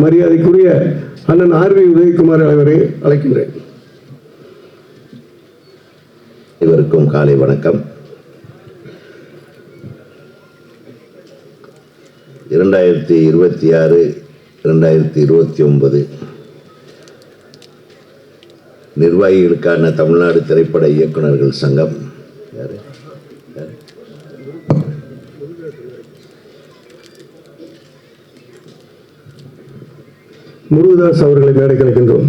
மரியாதைக்குரிய அண்ணன் ஆர்வி உதயகுமார் அவரை அழைக்கின்றேன். இவருக்கும் காலை வணக்கம். 2026-2029 நிர்வாகிகளுக்கான தமிழ்நாடு திரைப்பட இயக்குநர்கள் சங்கம் முருகதாஸ் அவர்களை மேடை கலைக்கின்றோம்.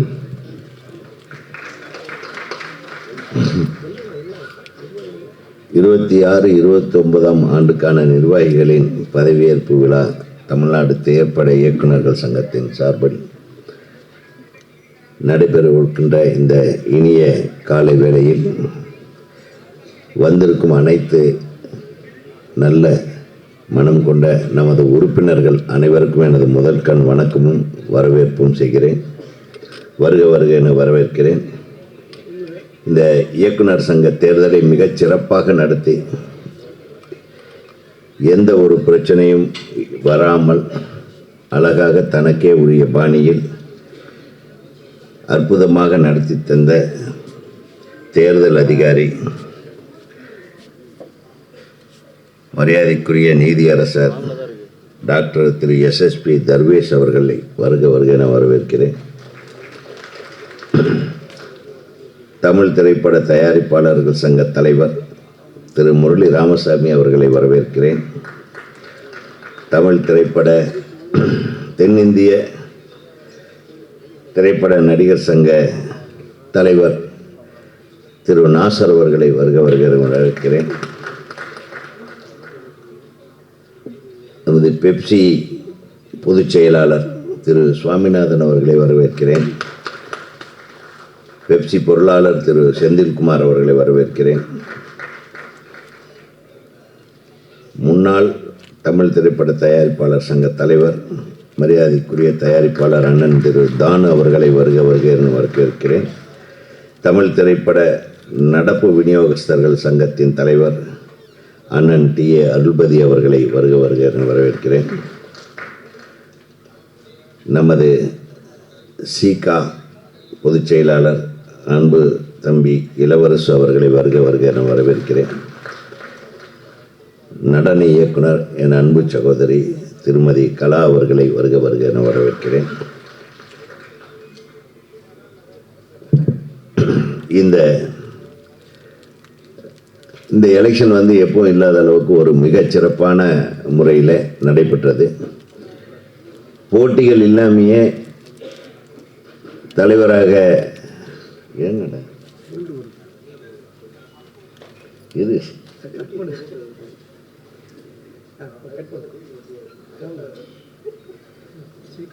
ஆண்டுக்கான நிர்வாகிகளின் பதவியேற்பு விழா தமிழ்நாடு திரைப்பட இயக்குநர்கள் சங்கத்தின் சார்பில் நடைபெறவிருக்கின்ற இந்த இனிய காலை வேளையில் வந்திருக்கும் அனைத்து நல்ல மனம் கொண்ட நமது உறுப்பினர்கள் அனைவருக்கும் எனது முதல் கண் வணக்கமும் வரவேற்பும் செய்கிறேன். வருக வருக என வரவேற்கிறேன். இந்த இயக்குனர் சங்க தேர்தலை மிகச் சிறப்பாக நடத்தி எந்த ஒரு பிரச்சனையும் வராமல் அழகாக தனக்கே உரிய பாணியில் அற்புதமாக நடத்தி தந்த தேர்தல் அதிகாரி மரியாதைக்குரிய நீதியரசர் டாக்டர் திரு SSP தர்வேஷ் அவர்களை வருக வருக என வரவேற்கிறேன். தமிழ் திரைப்பட தயாரிப்பாளர்கள் சங்க தலைவர் திரு முரளி ராமசாமி அவர்களை வரவேற்கிறேன். தமிழ் திரைப்பட தென்னிந்திய திரைப்பட நடிகர் சங்க தலைவர் திரு நாசர் அவர்களை வருக வருக வரவேற்கிறேன். நமது பெப்சி பொதுச் செயலாளர் திரு சுவாமிநாதன் அவர்களை வரவேற்கிறேன். பெப்சி பொருளாளர் திரு செந்தில்குமார் அவர்களை வரவேற்கிறேன். முன்னாள் தமிழ் திரைப்பட தயாரிப்பாளர் சங்க தலைவர் மரியாதைக்குரிய தயாரிப்பாளர் அண்ணன் திரு தானு அவர்களை வருக வருக என வரவேற்கிறேன். தமிழ் திரைப்பட நடப்பு விநியோகஸ்தர்கள் சங்கத்தின் தலைவர் அண்ணன் TA அருள்பதி அவர்களை வருக வருக என வரவேற்கிறேன். நமது சீகா பொதுச் செயலாளர் அன்பு தம்பி இளவரசு அவர்களை வருக வருக என வரவேற்கிறேன். நடன இயக்குனர் என் அன்பு சகோதரி திருமதி கலா அவர்களை வருக வருக என வரவேற்கிறேன். இந்த எலெக்ஷன் எப்போ இல்லாத அளவுக்கு ஒரு மிகச்சிறப்பான முறையில் நடைபெற்றது. போட்டிகள் இல்லாமையே தலைவராக இது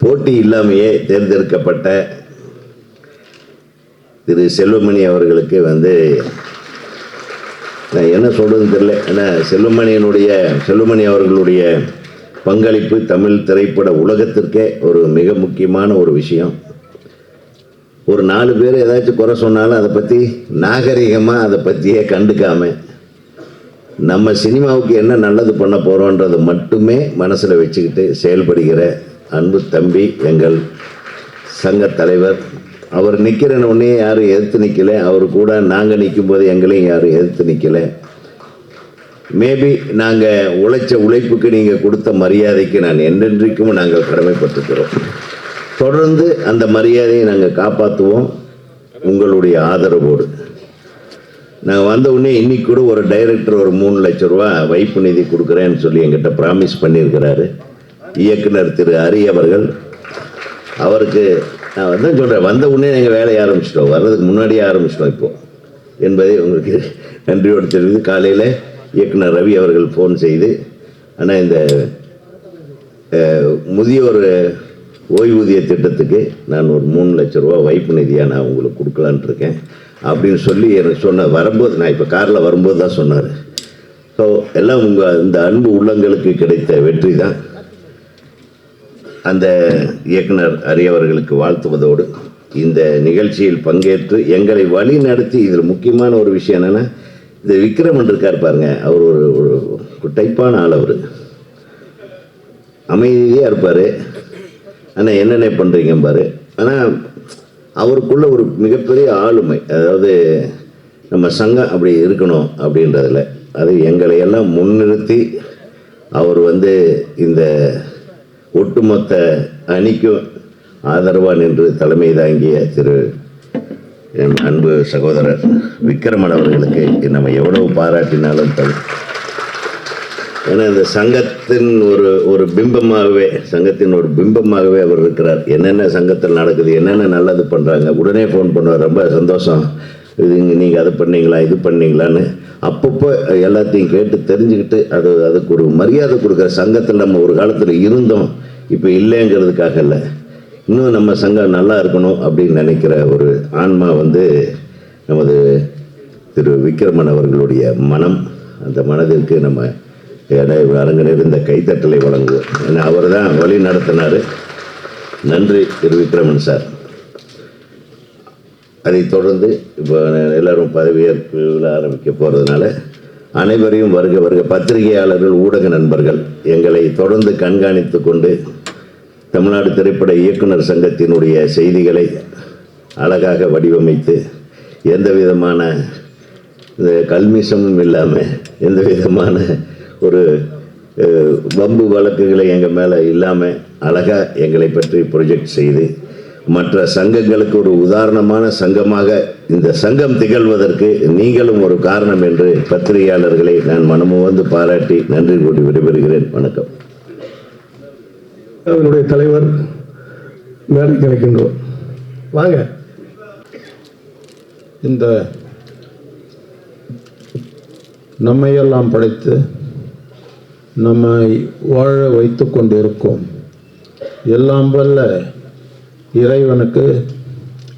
போட்டி இல்லாமையே தேர்ந்தெடுக்கப்பட்ட திரு செல்வமணி அவர்களுக்கு நான் என்ன சொல்றதுன்னு தெரியல. ஏன்னா செல்வமணி அவர்களுடைய பங்களிப்பு தமிழ் திரைப்பட உலகத்திற்கே ஒரு மிக முக்கியமான ஒரு விஷயம். ஒரு 4 பேர் ஏதாச்சும் குறை சொன்னாலும் அதை பற்றி நாகரிகமாக அதை பற்றியே கண்டுக்காமல் நம்ம சினிமாவுக்கு என்ன நல்லது பண்ண போகிறோன்றதை மட்டுமே மனசில் வச்சுக்கிட்டு செயல்படுகிற அன்பு தம்பி எங்கள் சங்க தலைவர். அவர் நிற்கிறனொன்னே யாரும் எதிர்த்து நிற்கலை. அவர் கூட நாங்கள் நிற்கும்போது எங்களையும் யாரும் எதிர்த்து நிற்கலை. மேபி நாங்கள் உழைச்ச உழைப்புக்கு நீங்கள் கொடுத்த மரியாதைக்கு நான் என்றென்றைக்கும் நாங்கள் கடமைப்பட்டுக்கிறோம். தொடர்ந்து அந்த மரியாதையை நாங்கள் காப்பாற்றுவோம் உங்களுடைய ஆதரவோடு. நாங்கள் வந்த உடனே இன்னைக்கு கூட ஒரு டைரக்டர் ஒரு 3 லட்சம் ரூபா வைப்பு நிதி கொடுக்குறேன்னு சொல்லி எங்கிட்ட ப்ராமிஸ் பண்ணியிருக்கிறாரு இயக்குனர் திரு ஹரி அவர்கள். அவருக்கு நான் சொல்கிறேன், வந்த உடனே எங்கள் வேலையை ஆரம்பிச்சிட்டோம், வர்றதுக்கு முன்னாடியே ஆரம்பிச்சிட்டோம் இப்போது என்பதை உங்களுக்கு நன்றியோடு தெரிவித்து, காலையில் இயக்குனர் ரவி அவர்கள் ஃபோன் செய்து, ஆனால் இந்த முதியோர் ஓய்வூதிய திட்டத்துக்கு நான் ஒரு 3 லட்சம் ரூபா வைப்பு நிதியாக நான் உங்களுக்கு கொடுக்கலான்ட்டு இருக்கேன் அப்படின்னு சொல்லி எனக்கு வரும்போது, நான் இப்போ காரில் வரும்போது தான் சொன்னார். ஸோ எல்லாம் உங்கள் இந்த அன்பு உள்ளங்களுக்கு கிடைத்த வெற்றி தான். அந்த இயக்குனர் ஹரி அவர்களுக்கு வாழ்த்துவதோடு இந்த நிகழ்ச்சியில் பங்கேற்று எங்களை வழி நடத்தி, இதில் முக்கியமான ஒரு விஷயம் என்னென்னா, இந்த விக்ரமன் இருக்கார் பாருங்க, அவர் ஒரு டைப்பான ஆள். அவர் அமைதியாக இருப்பார், அண்ணா என்னென்ன பண்ணுறீங்க பாரு. ஆனால் அவருக்குள்ள ஒரு மிகப்பெரிய ஆளுமை, அதாவது நம்ம சங்கம் அப்படி இருக்கணும் அப்படின்றதில் அது எங்களை எல்லாம் முன்னிறுத்தி அவர் இந்த ஒட்டுமொத்த அணிக்கும் ஆதரவாக நின்று தலைமை தாங்கிய என் அன்பு சகோதரர் விக்ரமன் அவர்களுக்கு நம்ம எவ்வளவு பாராட்டினாலும் ஏன்னா இந்த சங்கத்தின் ஒரு பிம்பமாகவே அவர் இருக்கிறார். என்னென்ன சங்கத்தில் நடக்குது, என்னென்ன நல்லது பண்ணுறாங்க, உடனே ஃபோன் பண்ணுவார். ரொம்ப சந்தோஷம், நீங்கள் அது பண்ணீங்களா, இது பண்ணீங்களான்னு அப்பப்போ எல்லாத்தையும் கேட்டு தெரிஞ்சுக்கிட்டு அதுக்கு ஒரு மரியாதை கொடுக்குற சங்கத்தில் நம்ம ஒரு காலத்தில் இருந்தோம், இப்போ இல்லைங்கிறதுக்காக இல்லை, இன்னும் நம்ம சங்கம் நல்லா இருக்கணும் அப்படின்னு நினைக்கிற ஒரு ஆன்மா நமது திரு விக்ரமன் அவர்களுடைய மனம். அந்த மனதிற்கு நம்ம அரங்கனில் இந்த கைத்தட்டலை வழங்குவோம். ஏன்னா அவர் தான் வழி நடத்தினார். நன்றி திரு விக்ரமன் சார். அதைத் தொடர்ந்து இப்போ எல்லோரும் பதவியேற்பு விழா ஆரம்பிக்க போகிறதுனால அனைவரையும் வருக பத்திரிகையாளர்கள், ஊடக நண்பர்கள் எங்களை தொடர்ந்து கண்காணித்து கொண்டு தமிழ்நாடு திரைப்பட இயக்குனர் சங்கத்தினுடைய செய்திகளை அழகாக வடிவமைத்து எந்த விதமான கல்மிஷமும் இல்லாமல், எந்த விதமான ஒரு வம்பு வழக்குகளை எங்கள் மேலே இல்லாமல் அழகாக எங்களை பற்றி ப்ரொஜெக்ட் செய்து மற்ற சங்கங்களுக்கு ஒரு உதாரணமான சங்கமாக இந்த சங்கம் திகழ்வதற்கு நீங்களும் ஒரு காரணம் என்று பத்திரிகையாளர்களை நான் மனமுவந்து பாராட்டி நன்றி கூறி விடைபெறுகிறேன். வணக்கம். அதனுடைய தலைவர் மேடை கிடைக்கின்றோம். வாங்க. இந்த நம்மையெல்லாம் படைத்து நம்மை வாழ வைத்து கொண்டிருக்கும் எல்லாம் வல்ல இறைவனுக்கு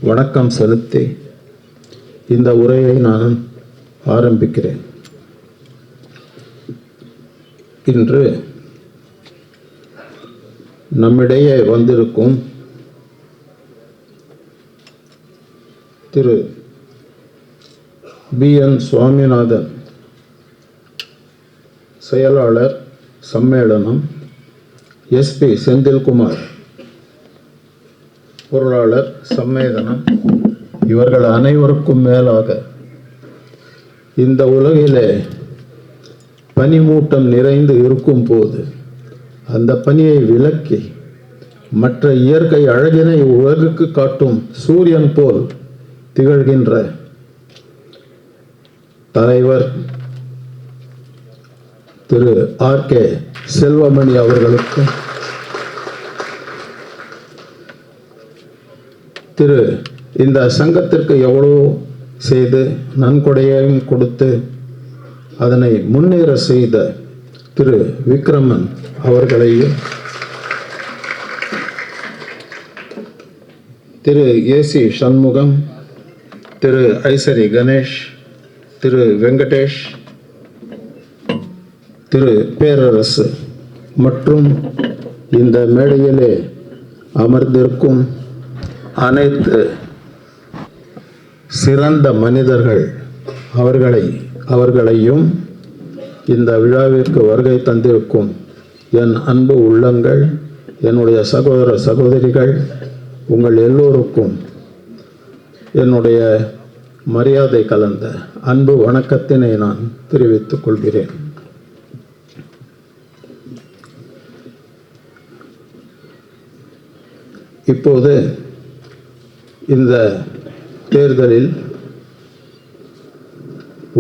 வணக்கம் செலுத்தி இந்த உரையை நான் ஆரம்பிக்கிறேன். இன்று நம்மிடையே வந்திருக்கும் திரு BN சுவாமிநாதன், செயலாளர் சம்மேளனம், SP செந்தில்குமார், பொருளாளர் சம்மேளனம், இவர்கள் அனைவருக்கும் மேலாக இந்த உலகிலே பனிமூட்டம் நிறைந்து இருக்கும் போது அந்த பனியை விலக்கி மற்ற இயற்கை அழகினை உலகுக்கு காட்டும் சூரியன் போல் திகழ்கின்ற தலைவர் திரு RK செல்வமணி அவர்களுக்கும், இந்த சங்கத்திற்கு எவ்வளோ செய்து நன்கொடையையும் கொடுத்து அதனை முன்னேற செய்த திரு விக்ரமன் அவர்களையும், திரு AC சண்முகம், திரு ஐசரி கணேஷ், திரு வெங்கடேஷ், திரு பேரரசு மற்றும் இந்த மேடையிலே அமர்ந்திருக்கும் அனைத்து சிறந்த மனிதர்கள் அவர்களையும் இந்த விழாவிற்கு வருகை தந்திருக்கும் என் அன்பு உள்ளங்கள், என்னுடைய சகோதர சகோதரிகள், உங்கள் எல்லோருக்கும் என்னுடைய மரியாதை கலந்த அன்பு வணக்கத்தினை நான் தெரிவித்துக் கொள்கிறேன். இப்போது இந்த தேர்தலில்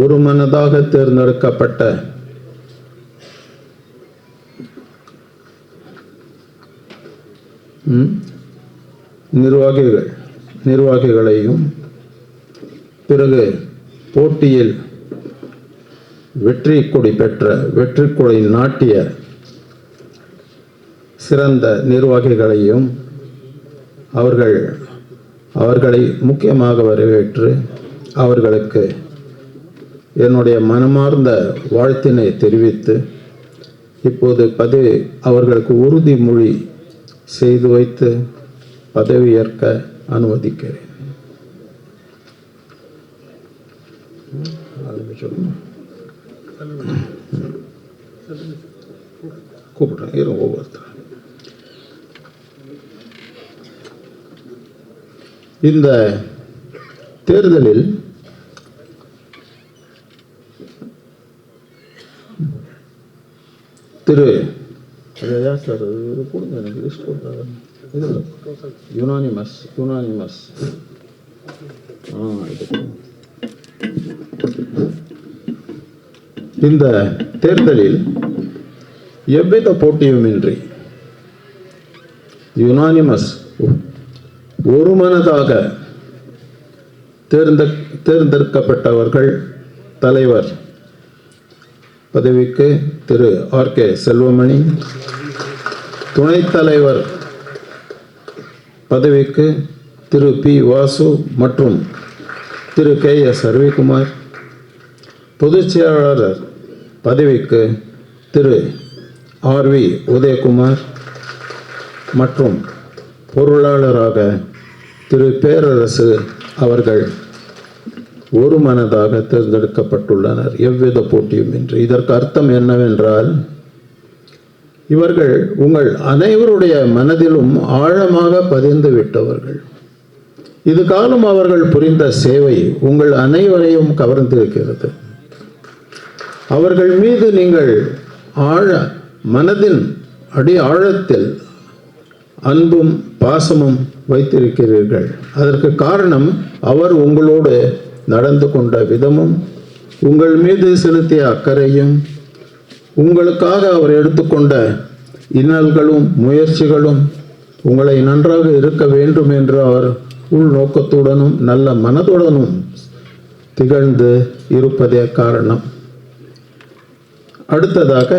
ஒரு மனதாக தேர்ந்தெடுக்கப்பட்ட நிர்வாகிகளையும், பிறகு போட்டியில் வெற்றி கொடி பெற்ற வெற்றி கொடி நாட்டிய சிறந்த நிர்வாகிகளையும் அவர்களை முக்கியமாக வரவேற்று அவர்களுக்கு என்னுடைய மனமார்ந்த வாழ்த்தினை தெரிவித்து இப்போது அவர்களுக்கு உறுதிமொழி செய்து வைத்து பதவியேற்க அனுமதிக்கிறேன். கூப்பிடுறேன் ஒவ்வொருத்தர். இந்த தேர்தலில் திரு சார் இது கொடுங்க, எனக்கு லிஸ்ட் கொடுத்தாங்க. யுனானிமஸ் இந்த தேர்தலில் எவ்வித போட்டியுமின்றி யுனானிமஸ் ஒருமனதாக தேர்ந்தெடுக்கப்பட்டவர்கள் தலைவர் பதவிக்கு திரு ஆர்.கே. செல்வமணி, துணைத் தலைவர் பதவிக்கு திரு பி. வாசு மற்றும் திரு கே.எஸ். ரவிக்குமார், பொதுச் செயலாளர் பதவிக்கு திரு ஆர்.வி. உதயகுமார் மற்றும் பொருளாளராக திரு பேரரசு அவர்கள் ஒருமனதாக தேர்ந்தெடுக்கப்பட்டுள்ளனர், எவ்வித போட்டியுமின்றி. இதற்கு அர்த்தம் என்னவென்றால், இவர்கள் உங்கள் அனைவருடைய மனதிலும் ஆழமாக பதிந்து விட்டவர்கள். இது காலம் அவர்கள் புரிந்த சேவை உங்கள் அனைவரையும் கவர்ந்திருக்கிறது. அவர்கள் மீது நீங்கள் மனதின் ஆழத்தில் அன்பும் பாசமும் வைத்திருக்கிறீர்கள். அதற்கு காரணம் அவர் உங்களோடு நடந்து கொண்ட விதமும், உங்கள் மீது செலுத்திய அக்கறையும், உங்களுக்காக அவர் எடுத்துக்கொண்ட இன்னல்களும் முயற்சிகளும், உங்களை நன்றாக இருக்க வேண்டும் என்று அவர் உள்நோக்கத்துடனும் நல்ல மனதுடனும் திகழ்ந்து இருப்பதே காரணம். அடுத்ததாக,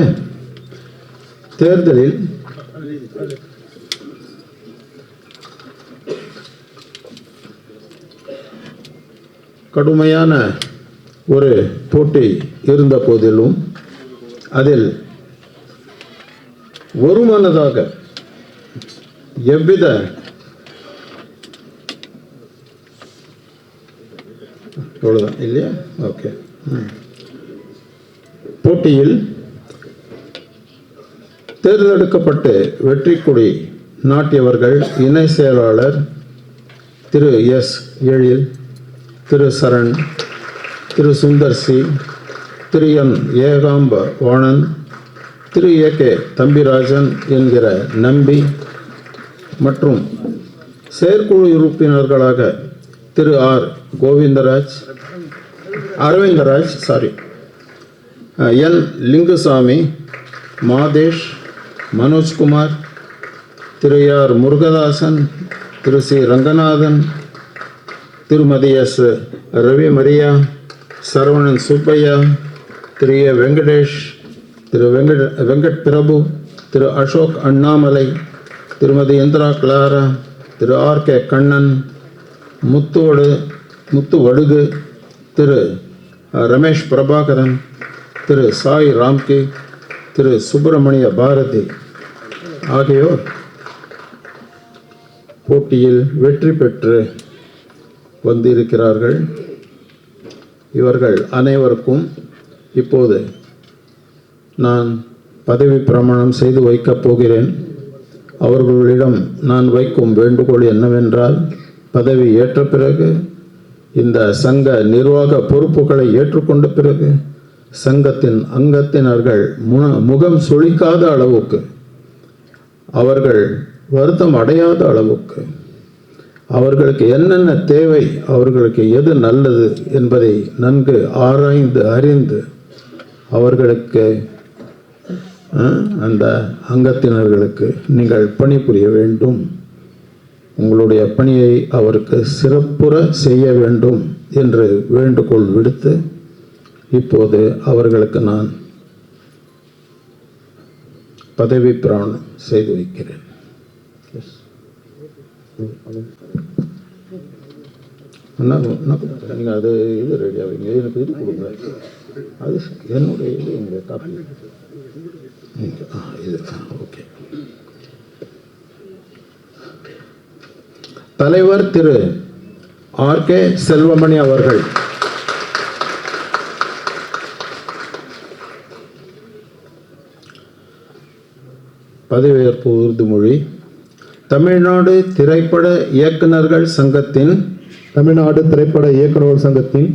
தேர்தலில் கடுமையான ஒரு போட்டி இருந்த போதிலும் அதில் ஒருமனதாக எவ்வித அவ்வளோதான் இல்லையா? ஓகே. போட்டியில் தேர்ந்தெடுக்கப்பட்டு வெற்றி கொடி நாட்டியவர்கள் இணை செயலாளர் திரு எஸ். எழில், திரு சரண், திரு சுந்தர் சி, திரு என். ஏகாம்ப வாணன், திரு ஏ.கே. தம்பிராஜன் என்கிற நம்பி மற்றும் செயற்குழு உறுப்பினர்களாக திரு ஆர். அரவிந்தராஜ், என். லிங்குசாமி, மாதேஷ், மனோஜ்குமார், திரு ஆர். முருகதாசன், திரு சி. ரங்கநாதன், திருமதி எஸ். ரவி மரியா, சரவணன் சுப்பையா, திரு ஏ. வெங்கடேஷ், திரு வெங்கட் பிரபு, திரு அசோக் அண்ணாமலை, திருமதி இந்திரா கிளாரா, திரு ஆர்.கே. கண்ணன், முத்து வடுகு, திரு ரமேஷ் பிரபாகரன், திரு சாய் ராம்கி, திரு சுப்பிரமணிய பாரதி ஆகியோர் போட்டியில் வெற்றி பெற்று வந்திருக்கிறார்கள். இவர்கள் அனைவருக்கும் இப்போது நான் பதவி பிரமாணம் செய்து வைக்கப் போகிறேன். அவர்களிடம் நான் வைக்கும் வேண்டுகோள் என்னவென்றால், பதவி ஏற்ற பிறகு, இந்த சங்க நிர்வாக பொறுப்புகளை ஏற்றுக்கொண்ட பிறகு, சங்கத்தின் அங்கத்தினர்கள் முகம் சுளிக்காத அளவுக்கு, அவர்கள் வருத்தம் அடையாத அளவுக்கு, அவர்களுக்கு என்னென்ன தேவை, அவர்களுக்கு எது நல்லது என்பதை நன்கு ஆராய்ந்து அறிந்து அவர்களுக்கு அந்த அங்கத்தினர்களுக்கு நீங்கள் பணிபுரிய வேண்டும். உங்களுடைய பணியை அவருக்கு சிறப்புற செய்ய வேண்டும் என்று வேண்டுகோள் விடுத்து இப்போது அவர்களுக்கு நான் பதவி பிரமாணம் செய்து வைக்கிறேன். நீங்கள் அது இது ரெடி ஆவீங்க, எனக்கு இது கொடுங்க, அது என்னுடைய இது உங்களுடைய காப்பி இது. ஓகே. தலைவர் திரு ஆர்.கே. செல்வமணி அவர்கள் பதவியேற்பு உறுதிமொழி. தமிழ்நாடு திரைப்பட இயக்குநர்கள் சங்கத்தின் தமிழ்நாடு திரைப்பட இயக்குநர்கள் சங்கத்தின்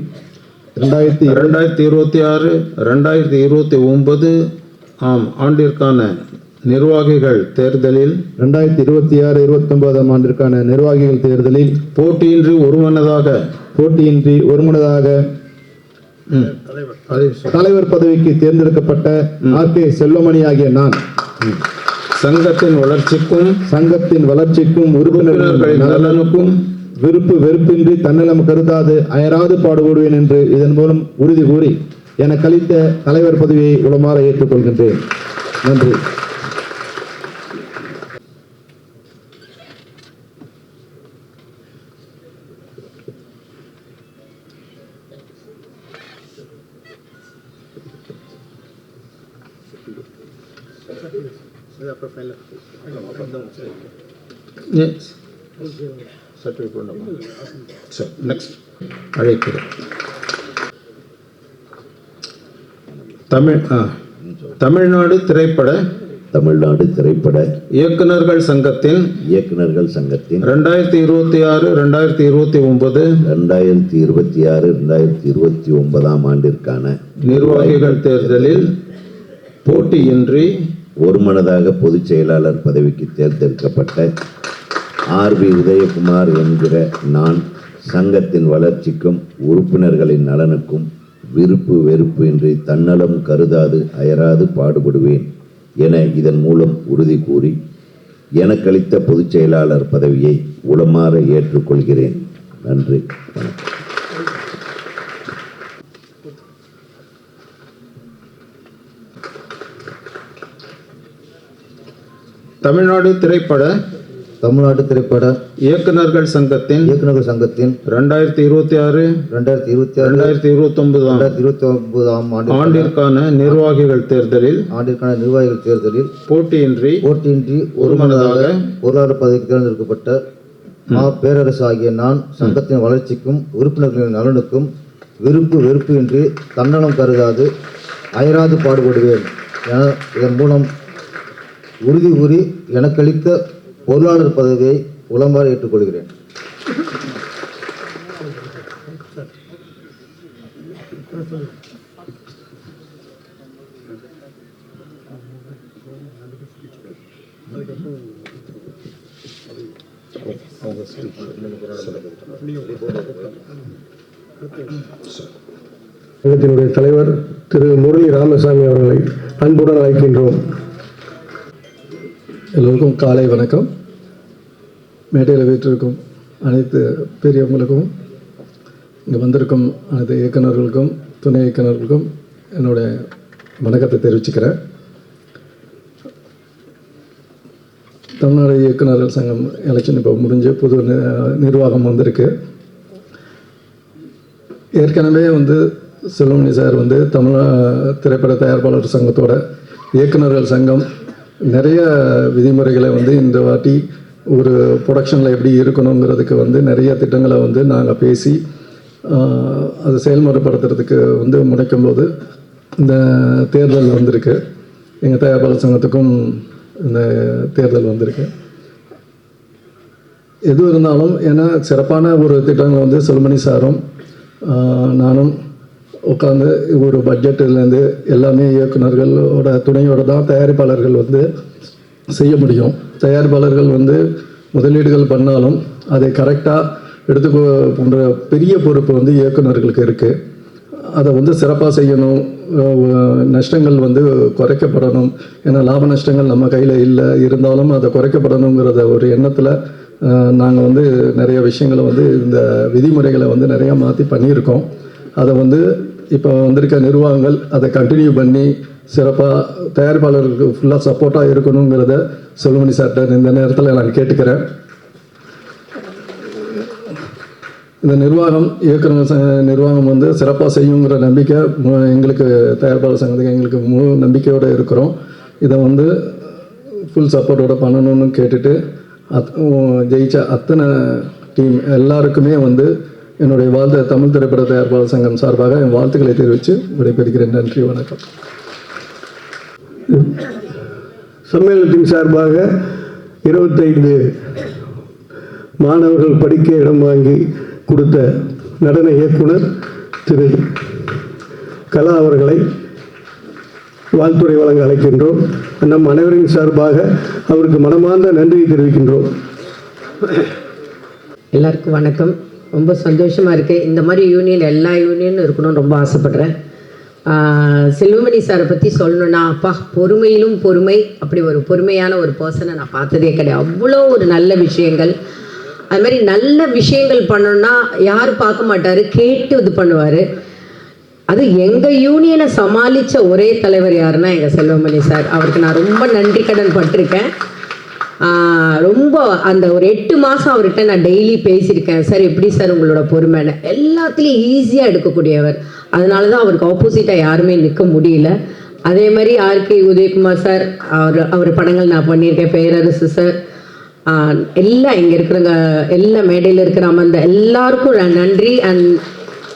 2026-2029 ஆண்டிற்கான நிர்வாகிகள் தேர்தலில் 2026-29 ஆண்டிற்கான நிர்வாகிகள் தேர்தலில் போட்டியின்றி ஒருமனதாக தலைவர் பதவிக்கு தேர்ந்தெடுக்கப்பட்ட ஆர்.கே. செல்வமணி ஆகிய நான் சங்கத்தின் வளர்ச்சிக்கும் உறுப்பினர்களின் நலனுக்கும் விருப்பு வெறுப்பின்றி தன்னலம் கருதாது அயராது பாடுபடுவேன் என்று இதன் மூலம் உறுதி கூறி எனக்கு அளித்த தலைவர் பதவியை உளமாற ஏற்றுக்கொள்கின்றேன். நன்றி. அழைக்கிறேன். தமிழ்நாடு திரைப்பட இயக்குநர்கள் சங்கத்தின் 2026-2029 ஆண்டிற்கான நிர்வாகிகள் தேர்தலில் போட்டியின்றி ஒருமனதாக பொதுச் செயலாளர் பதவிக்கு தேர்ந்தெடுக்கப்பட்ட ஆர்.பி. உதயகுமார் என்கிற நான் சங்கத்தின் வளர்ச்சிக்கும் உறுப்பினர்களின் நலனுக்கும் விருப்பு வெறுப்பு இன்றி தன்னலம் கருதாது அயராது பாடுபடுவேன் என இதன் மூலம் உறுதி கூறி எனக்களித்த பொதுச் செயலாளர் பதவியை உளமாற ஏற்றுக்கொள்கிறேன். நன்றி. வணக்கம். தமிழ்நாடு திரைப்பட இயக்குநர்கள் சங்கத்தின் 2026-2029 ஆண்டிற்கான நிர்வாகிகள் தேர்தலில் போட்டியின்றி ஒருமனதாக பொருளாளர் பதவிக்கு தேர்ந்தெடுக்கப்பட்ட பேரரசு ஆகிய நான் சங்கத்தின் வளர்ச்சிக்கும் உறுப்பினர்களின் நலனுக்கும் விருப்பு வெறுப்பு இன்றி தன்னலம் கருதாது அயராது பாடுபடுவேன் என இதன் மூலம் உறுதி கூறி எனக்களித்த பொருளாளர் பதவியை உளமாற ஏற்றுக்கொள்கிறேன். சங்கத்தினுடைய தலைவர் திரு முரளி ராமசாமி அவர்களை அன்புடன் அழைக்கின்றோம். எல்லோருக்கும் காலை வணக்கம். மேடையில் வீட்டிற்கும் அனைத்து பெரியவங்களுக்கும் இங்கே வந்திருக்கும் அனைத்து இயக்குநர்களுக்கும் துணை இயக்குநர்களுக்கும் என்னுடைய வணக்கத்தை தெரிவிச்சுக்கிறேன். தமிழ்நாடு இயக்குநர்கள் சங்கம் எலெக்ஷன் இப்போ முடிஞ்சு புது நிர்வாகம் வந்திருக்கு. ஏற்கனவே செல்வமணி சார் தமிழ் திரைப்பட தயாரிப்பாளர் சங்கத்தோட இயக்குநர்கள் சங்கம் நிறைய விதிமுறைகளை இந்த வாட்டி ஒரு ப்ரொடக்ஷனில் எப்படி இருக்கணுங்கிறதுக்கு நிறைய திட்டங்களை நாங்கள் பேசி அதை செயல்முறைப்படுத்துறதுக்கு முனைக்கும்போது இந்த தேர்தல் வந்திருக்கு. எங்கள் தயாரிப்பாளர் சங்கத்துக்கும் இந்த தேர்தல் வந்திருக்கு. எது இருந்தாலும் ஏன்னா சிறப்பான ஒரு திட்டங்கள் செல்வமணி சாரும் நானும் உட்காந்து ஒரு பட்ஜெட்டிலேருந்து எல்லாமே இயக்குநர்களோட துணையோடு தான் தயாரிப்பாளர்கள் செய்ய முடியும். தயாரிப்பாளர்கள் முதலீடுகள் பண்ணாலும் அதை கரெக்டாக எடுத்துக்கோ போன்ற பெரிய பொறுப்பு இயக்குநர்களுக்கு இருக்குது. அதை சிறப்பாக செய்யணும். நஷ்டங்கள் குறைக்கப்படணும். ஏன்னா லாப நஷ்டங்கள் நம்ம கையில் இல்லை, இருந்தாலும் அதை குறைக்கப்படணுங்கிறத ஒரு எண்ணத்தில் நாங்கள் நிறைய விஷயங்களை இந்த விதிமுறைகளை நிறையா மாற்றி பண்ணியிருக்கோம். அதை இப்போ வந்திருக்க நிர்வாகங்கள் அதை கண்டினியூ பண்ணி சிறப்பாக தயாரிப்பாளர்களுக்கு ஃபுல்லாக சப்போர்ட்டாக இருக்கணுங்கிறத செல்வமணி சார்ட்ட இந்த நேரத்தில் நான் கேட்டுக்கிறேன். இந்த நிர்வாகம் நிர்வாகம் சிறப்பாக செய்யுங்கிற நம்பிக்கை எங்களுக்கு தயாரிப்பாளர் சங்கத்துக்கு எங்களுக்கு முழு நம்பிக்கையோடு இருக்கிறோம். இதை ஃபுல் சப்போர்ட்டோடு பண்ணணும்னு கேட்டுட்டு ஜெயிச்ச அத்தனை டீம் எல்லாருக்குமே என்னுடைய தமிழ் திரைப்பட தயாரிப்பாளர் சங்கம் சார்பாக என் வாழ்த்துக்களை தெரிவித்து விடைபெறுகிறேன். நன்றி, வணக்கம். சம்மேளனத்தின் சார்பாக 25 மாணவர்கள் படிக்க இடம் வாங்கி கொடுத்த நடன இயக்குனர் திரு கலா அவர்களை வாழ்த்துறை வழங்க அழைக்கின்றோம். நம் அனைவரின் சார்பாக அவருக்கு மனமார்ந்த நன்றியை தெரிவிக்கின்றோம். எல்லாருக்கும் வணக்கம். ரொம்ப சந்தோஷமாக இருக்குது. இந்த மாதிரி யூனியன் எல்லா யூனியனும் இருக்கணும்னு ரொம்ப ஆசைப்பட்றேன். செல்வமணி சாரை பற்றி சொல்லணுன்னா, அப்பா பொறுமையிலும் பொறுமை, அப்படி ஒரு பொறுமையான ஒரு பர்சனை நான் பார்த்ததே கிடையாது. அவ்வளோ ஒரு நல்ல விஷயங்கள், அது மாதிரி நல்ல விஷயங்கள் பண்ணணுன்னா யார் பார்க்க மாட்டார், கேட்டு இது பண்ணுவார். அது எங்கள் யூனியனை சமாளித்த ஒரே தலைவர் யாருன்னா எங்கள் செல்வமணி சார். அவருக்கு நான் ரொம்ப நன்றி கடன் பட்டிருக்கேன். ரொம்ப அந்த ஒரு 8 மாதம் அவர்கிட்ட நான் டெய்லி பேசியிருக்கேன். சார் எப்படி சார் உங்களோட பொறுமைன்னு, எல்லாத்துலேயும் ஈஸியாக எடுக்கக்கூடியவர். அதனால தான் அவருக்கு ஆப்போசிட்டாக யாருமே நிற்க முடியல. அதே மாதிரி ஆர்கே உதயகுமார் சார், அவர் படங்கள் நான் பண்ணியிருக்கேன். பேரரசு சார், எல்லாம் இங்கே இருக்கிறவங்க, எல்லா மேடையில் இருக்கிற அமர்ந்த எல்லாருக்கும் நன்றி. அண்ட்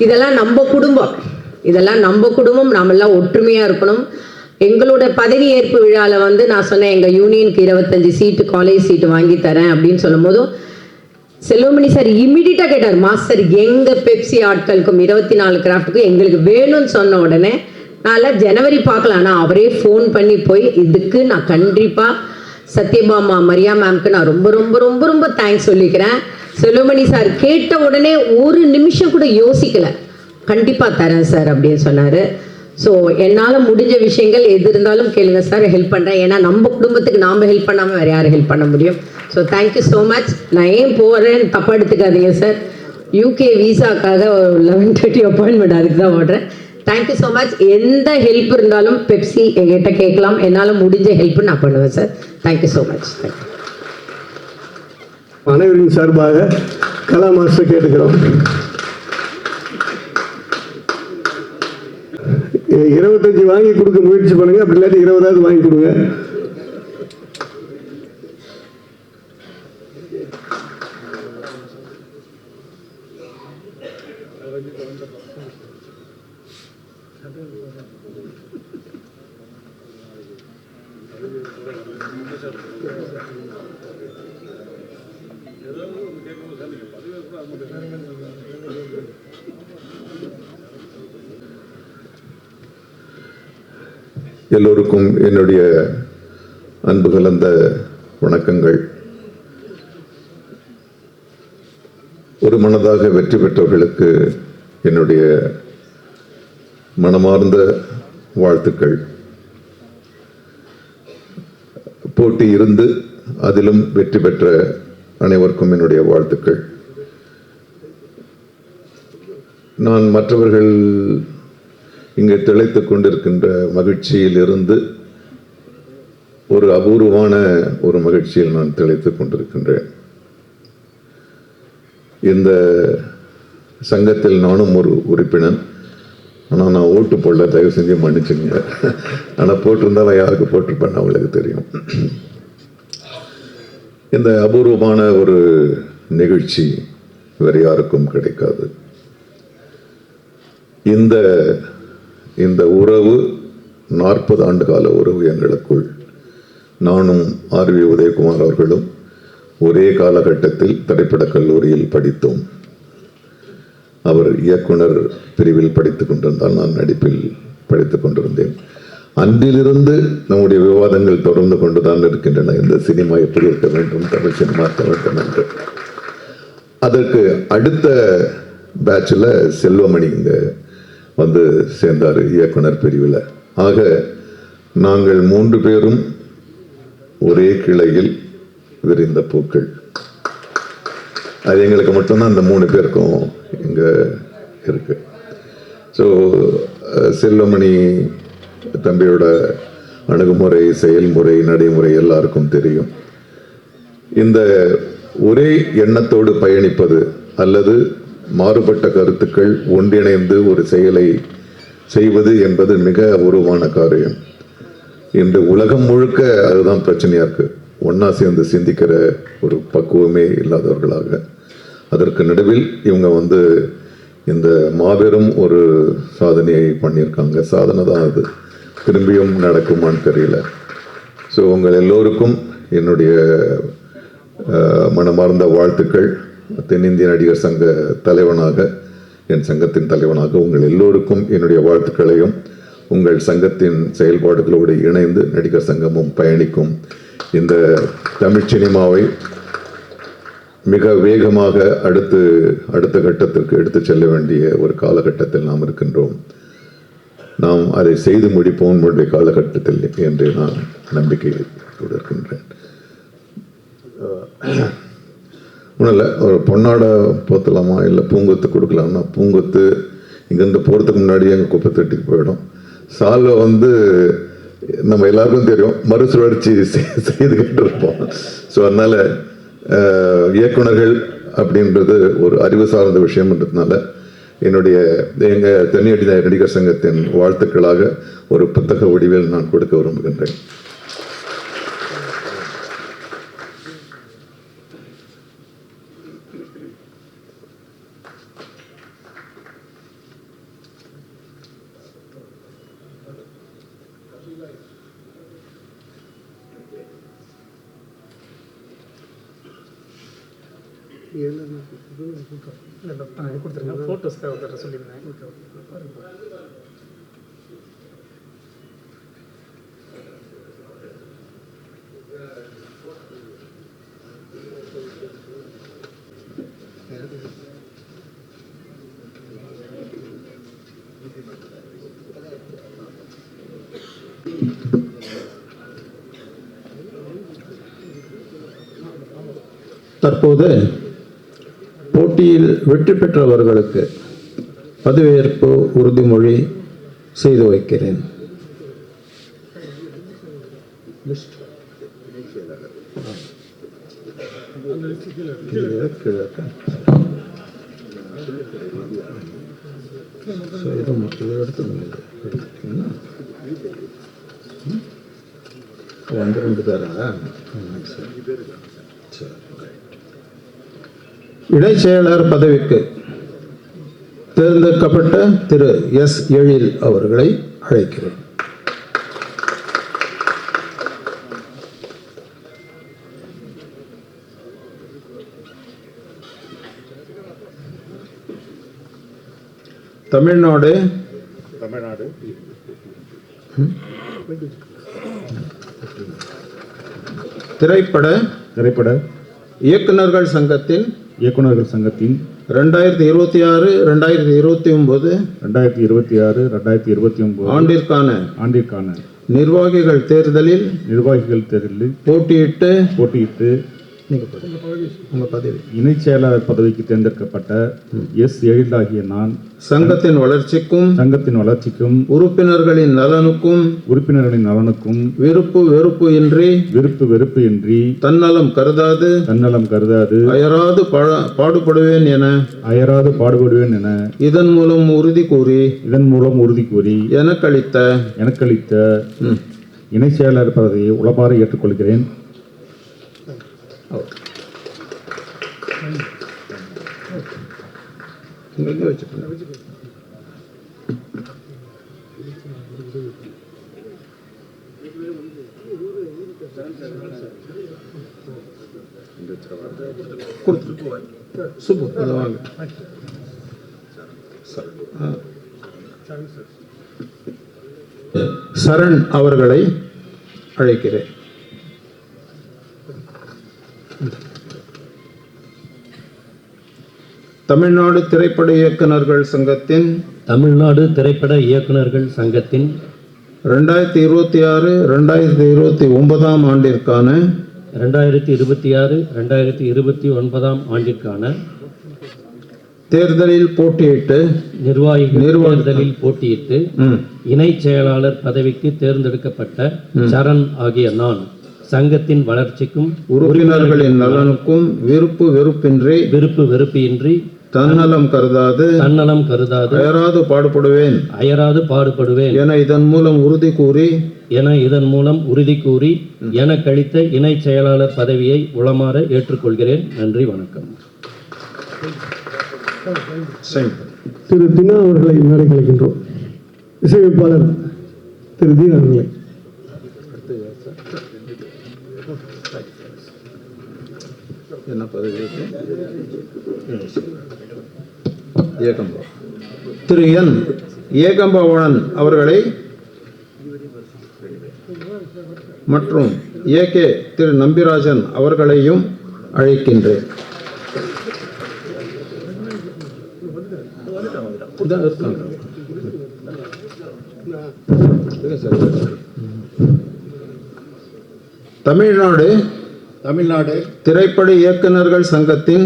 இதெல்லாம் நம்ம குடும்பம், நாமெல்லாம் ஒற்றுமையாக இருக்கணும். எங்களோட பதவி ஏற்பு விழாவில் நான் சொன்னேன், எங்கள் யூனியனுக்கு 25 சீட்டு காலேஜ் சீட்டு வாங்கி தரேன் அப்படின்னு சொல்லும் போதும் செல்வமணி சார் இம்மிடியட்டாக கேட்டார், மாஸ்டர் எங்கள் பெப்சி ஆட்களுக்கும் 24 கிராஃப்ட்டுக்கும் எங்களுக்கு வேணும்னு சொன்ன உடனே நான் ஜனவரி பார்க்கலாம், ஆனால் அவரே ஃபோன் பண்ணி போய் இதுக்கு நான் கண்டிப்பாக சத்யபாமா மரியா மேம்க்கு நான் ரொம்ப ரொம்ப ரொம்ப ரொம்ப தேங்க்ஸ் சொல்லிக்கிறேன். செல்வமணி சார் கேட்ட உடனே ஒரு நிமிஷம் கூட யோசிக்கலை, கண்டிப்பாக தரேன் சார் அப்படின்னு சொன்னார். ஸோ என்னால் முடிஞ்ச விஷயங்கள் எது இருந்தாலும் கேளுங்க சார், ஹெல்ப் பண்ணுறேன். ஏன்னா நம்ம குடும்பத்துக்கு நாம் ஹெல்ப் பண்ணாமல் வேறு யார் ஹெல்ப் பண்ண முடியும்? So thank you so much. நான் ஏன் போகிறேன்னு தப்பாக எடுத்துக்காதீங்க சார். UK விசாக்காக 11:30 அப்பாயின்மெண்ட், அதுக்கு தான் ஓடுறேன். Thank you so much. எந்த ஹெல்ப் இருந்தாலும் பெப்சி எங்கிட்ட கேட்கலாம், என்னால் முடிஞ்ச ஹெல்ப் நான் பண்ணுவேன் சார். Thank you so much. அனைவரின் சார்பாக கலா மாஸ்டர் கேட்டுக்கிறோம். 25 வாங்கி கொடுக்க முயற்சி பண்ணுங்க, அப்படி இல்லாட்டி 20 வாங்கி கொடுங்க. எல்லோருக்கும் என்னுடைய அன்பு கலந்த வணக்கங்கள். ஒரு மனதாக வெற்றி பெற்றவர்களுக்கு என்னுடைய மனமார்ந்த வாழ்த்துக்கள். போட்டி இருந்து அதிலும் வெற்றி பெற்ற அனைவருக்கும் என்னுடைய வாழ்த்துக்கள். நான் மற்றவர்கள் இங்கே திளைத்துக் கொண்டிருக்கின்ற மகிழ்ச்சியில் இருந்து ஒரு அபூர்வமான ஒரு மகிழ்ச்சியில் நான் திளைத்துக் கொண்டிருக்கின்றேன். இந்த சங்கத்தில் நானும் ஒரு உறுப்பினர். ஆனால் நான் ஓட்டு போடல, தயவு செஞ்சு மன்னிச்சுங்க. ஆனால் போட்டிருந்தாலும் யாருக்கு போட்டிருப்பேன்னு அவங்களுக்கு தெரியும். இந்த அபூர்வமான ஒரு நிகழ்ச்சி வேறு யாருக்கும் கிடைக்காது. இந்த உறவு 40 ஆண்டு கால உறவு எங்களுக்குள். நானும் RV உதயகுமார் அவர்களும் ஒரே காலகட்டத்தில் திரைப்படக் கல்லூரியில் படித்தோம். அவர் இயக்குனர் பிரிவில் படித்துக் கொண்டிருந்தால் நான் நடிப்பில் படித்துக் கொண்டிருந்தேன். அன்றிலிருந்து நம்முடைய விவாதங்கள் தொடர்ந்து கொண்டுதான் இருக்கின்றன. இந்த சினிமா எப்படி இருக்க வேண்டும், தமிழ் சினிமா இருக்க வேண்டும் என்று. அதற்கு அடுத்த பேட்சில் செல்வமணி இங்க வந்து சேர்ந்தார் இயக்குனர் பிரிவில். ஆக நாங்கள் 3 பேரும் ஒரே கிளையில் விரிந்த பூக்கள். அது எங்களுக்கு மட்டும்தான் அந்த 3 பேருக்கும் இங்க இருக்கு. ஸோ செல்வமணி தம்பியோட அணுகுமுறை, செயல்முறை, நடைமுறை எல்லாருக்கும் தெரியும். இந்த ஒரே எண்ணத்தோடு பயணிப்பது அல்லது மாறுபட்ட கருத்துக்கள் ஒன்றிணைந்து ஒரு செயலை செய்வது என்பது மிக அபூர்வமான காரியம். இன்று உலகம் முழுக்க அதுதான் பிரச்சனையா இருக்கு. ஒன்னா சேர்ந்து சிந்திக்கிற ஒரு பக்குவமே இல்லாதவர்களாக. அதற்கு நடுவில் இவங்க இந்த மாபெரும் ஒரு சாதனையை பண்ணியிருக்காங்க. சாதனை தான் அது, திரும்பியும் நடக்குமான்னு தெரியல. ஸோ உங்கள் எல்லோருக்கும் என்னுடைய மனமார்ந்த வாழ்த்துக்கள். தென்னிந்திய நடிகர் சங்க தலைவனாக, என் சங்கத்தின் தலைவனாக உங்கள் எல்லோருக்கும் என்னுடைய வாழ்த்துக்களையும், உங்கள் சங்கத்தின் செயல்பாடுகளோடு இணைந்து நடிகர் சங்கமும் பயணிக்கும் இந்த தமிழ் சினிமாவை மிக வேகமாக அடுத்த கட்டத்திற்கு எடுத்து செல்ல வேண்டிய ஒரு காலகட்டத்தில் நாம் இருக்கின்றோம். நாம் அதை செய்து முடிப்போம் நம்முடைய காலகட்டத்தில் என்று நான் நம்பிக்கையோடு இருக்கின்றேன். ஒன்றும் இல்லை, ஒரு பொன்னாடை போத்தலாமா இல்லை பூங்கொத்து கொடுக்கலாம்னா, பூங்கொத்து இங்கேருந்து போகிறதுக்கு முன்னாடியே எங்கள் குப்பை தட்டிக்கு போயிடும். சால்வை நம்ம எல்லாருக்கும் தெரியும், மறுசுழற்சி செய்துக்கிட்டு இருப்போம். ஸோ அதனால் இயக்குனர்கள் அப்படின்றது ஒரு அறிவு சார்ந்த விஷயம்ன்றதுனால எங்கள் தென்னிந்திய நடிகர் சங்கத்தின் வாழ்த்துக்களாக ஒரு புத்தக வடிவில் நான் கொடுக்க விரும்புகின்றேன். தற்போது போட்டியில் வெற்றி பெற்றவர்களுக்கு பதவியேற்பு உறுதிமொழி செய்து வைக்கிறேன். இணைச் செயலர் பதவிக்கு தேர்ந்தெடுக்கப்பட்ட திரு எஸ் எழில் அவர்களை அழைக்கிறேன். தமிழ்நாடு திரைப்பட இயக்குனர்கள் சங்கத்தின் 2026 2029 ஆண்டிற்கான நிர்வாகிகள் தேர்தலில் போட்டியிட்டு உங்க பதவி இணைச் செயலாளர் பதவிக்கு தேர்ந்தெடுக்கப்பட்ட எஸ் எழிலாகிய நான் சங்கத்தின் வளர்ச்சிக்கும் உறுப்பினர்களின் நலனுக்கும் விருப்பு வெறுப்பு இன்றி தன்னலம் கருதாது அயராது பாடுபடுவேன் என இதன் மூலம் உறுதி கூறி எனக்களித்த இணைச் செயலாளர் பதவியை உளமாற ஏற்றுக்கொள்கிறேன். சரண் அவர்களை அழைக்கிறேன். தமிழ்நாடு திரைப்பட இயக்குனர்கள் சங்கத்தின் 2026-2029 ஆண்டிற்கான தேர்தலில் போட்டியிட்டு இணைச் செயலாளர் பதவிக்கு தேர்ந்தெடுக்கப்பட்ட சரண் ஆகிய நான் சங்கத்தின் வளர்ச்சிக்கும் உறுப்பினர்களின் நலனுக்கும் விருப்பு வெறுப்பின்றி தன்னலம் கருதாது அயராது பாடுபடுவேன் என இதன் மூலம் உறுதி கூறி எனக்களித்த இணைச் செயலாளர் பதவியை உளமாற ஏற்றுக்கொள்கிறேன். நன்றி, வணக்கம். திரு தினா அவர்களை மேடை கலைக்கின்றோம். இசையமைப்பாளர் திரு தீனா அவர்களை. என்ன பதவி ஏகம்பா திரு என் ஏகம்பவனன் அவர்களை மற்றும் ஏகே திரு நம்பிராஜன் அவர்களையும் அழைக்கின்றேன். தமிழ்நாடு திரைப்பட இயக்குநர்கள் சங்கத்தின்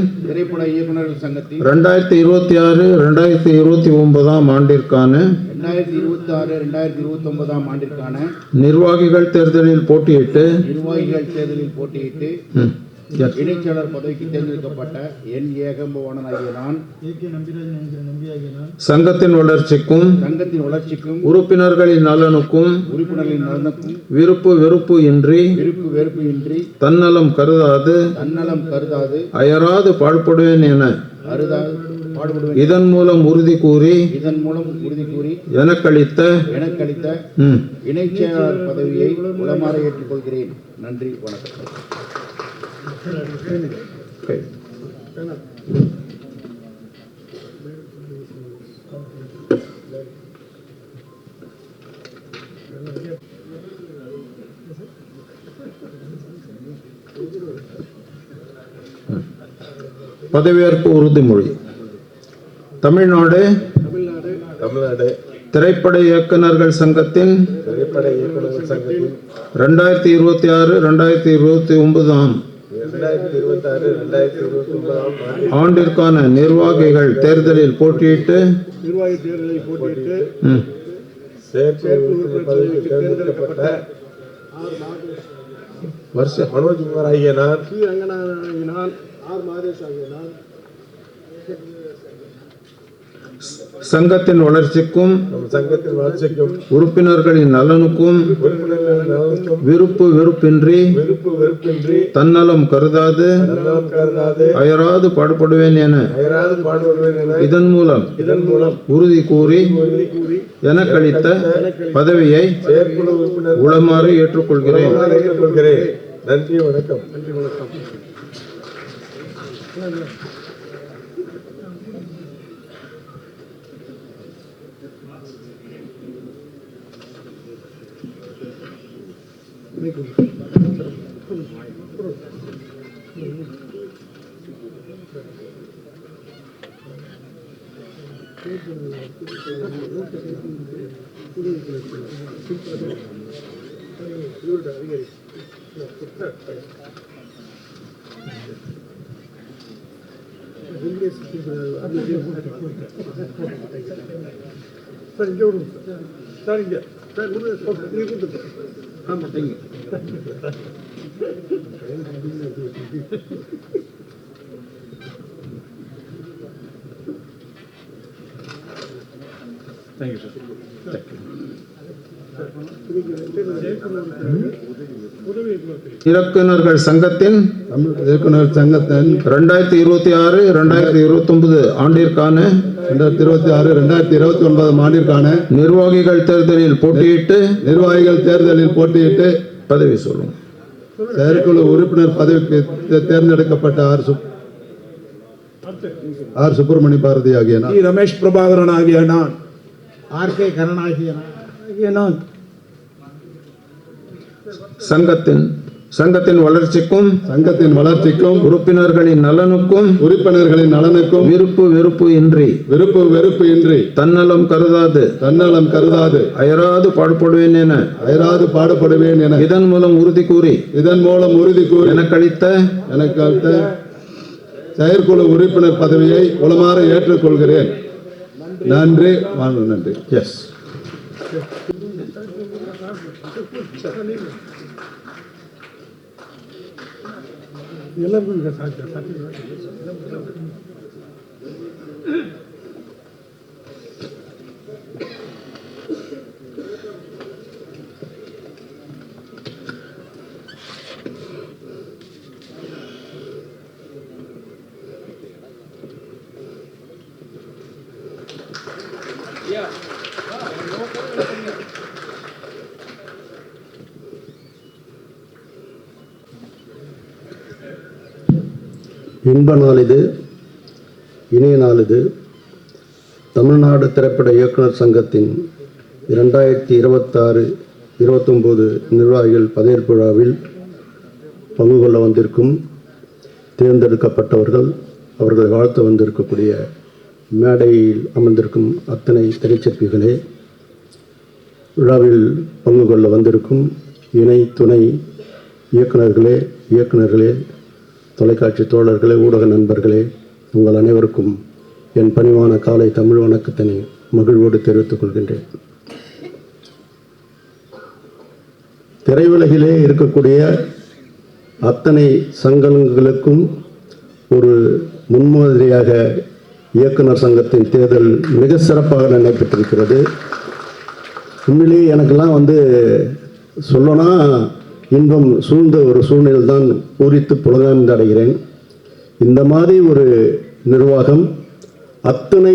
2026-2029 ஆண்டிற்கான நிர்வாகிகள் தேர்தலில் போட்டியிட்டு இணைச்சாளர் பதவிக்கு தேர்ந்தெடுக்கப்பட்ட என் ஏகம்பவனன் ஆகிய நான் சங்கத்தின் வளர்ச்சிக்கும் உறுப்பினர்களின் நலனுக்கும் விருப்பு வெறுப்பு இன்றி தன்னலம் கருதாது அயராது பாடுபடுவேன் என இதன் மூலம் உறுதி கூறி எனக்களித்த இணைச்சாளர் பதவியை உளமாற ஏற்றுக்கொள்கிறேன். நன்றி, வணக்கம். பதவியேற்பு உறுதிமொழி. தமிழ்நாடு திரைப்பட இயக்குநர்கள் சங்கத்தின் 2026-2029 ஆண்டிற்கான நிர்வாகிகள் தேர்தலில் போட்டியிட்டு மனோஜ்குமார் ஆகிய நான் சங்கத்தின் வளர்ச்சிக்கும் உறுப்பினர்களின் நலனுக்கும் விருப்பு வெறுப்பின்றி தன்னலம் கருதாது அயராது பாடுபடுவேன் என இதன் மூலம் உறுதி கூறி எனக்களித்த பதவியை உளமாறு ஏற்றுக்கொள்கிறேன். நன்றி, வணக்கம். இயக்குநர்கள் சங்கத்தின் 2026-2029 ஆண்டிற்கான நிர்வாகிகள் தேர்தலில் போட்டியிட்டு பதவி சொல்லும் செயற்குழு உறுப்பினர் பதவிக்கு தேர்ந்தெடுக்கப்பட்ட ஆர் சுப்பிரமணிய பாரதி ஆகிய நான், ரமேஷ் பிரபாகரன் ஆகிய நான், ஆர்கே கரண் ஆகிய நான் சங்கத்தின் வளர்ச்சிக்கும் உறுப்பினர்களின் நலனுக்கும் விருப்பு வெறுப்பு இன்றி தன்னலம் கருதாது அயராது பாடுபடுவேன் என இதன் மூலம் உறுதி கூறி எனக்களித்த செயற்குழு உறுப்பினர் பதவியை உளமாற ஏற்றுக்கொள்கிறேன். நன்றி, நன்றி. எஸ். இன்ப நாள் இது, இனிய நாள் இது. தமிழ்நாடு திரைப்பட இயக்குனர் சங்கத்தின் 2026-29 நிர்வாகிகள் பதவியேற்பு விழாவில் பங்கு கொள்ள வந்திருக்கும் தேர்ந்தெடுக்கப்பட்டவர்கள், அவர்களை வாழ்த்த வந்திருக்கக்கூடிய மேடையில் அமர்ந்திருக்கும் அத்தனை திரைச்சிற்பிகளே, விழாவில் பங்கு கொள்ள வந்திருக்கும் இணை துணை இயக்குனர்களே, தொலைக்காட்சி தோழர்களே, ஊடக நண்பர்களே, உங்கள் அனைவருக்கும் என் பணிவான காலை தமிழ் வணக்கத்தினை மகிழ்வோடு தெரிவித்துக் கொள்கின்றேன். திரையுலகிலே இருக்கக்கூடிய அத்தனை சங்கங்களுக்கும் ஒரு முன்மாதிரியாக இயக்குனர் சங்கத்தின் தேர்தல் மிக சிறப்பாக நடைபெற்றிருக்கிறது. உண்மையிலேயே எனக்கெல்லாம் சொல்லனா இன்பம் சூழ்ந்த ஒரு சூழ்நிலை தான் பூரித்து புலகாய்ந்து அடைகிறேன். இந்த மாதிரி ஒரு நிர்வாகம் அத்தனை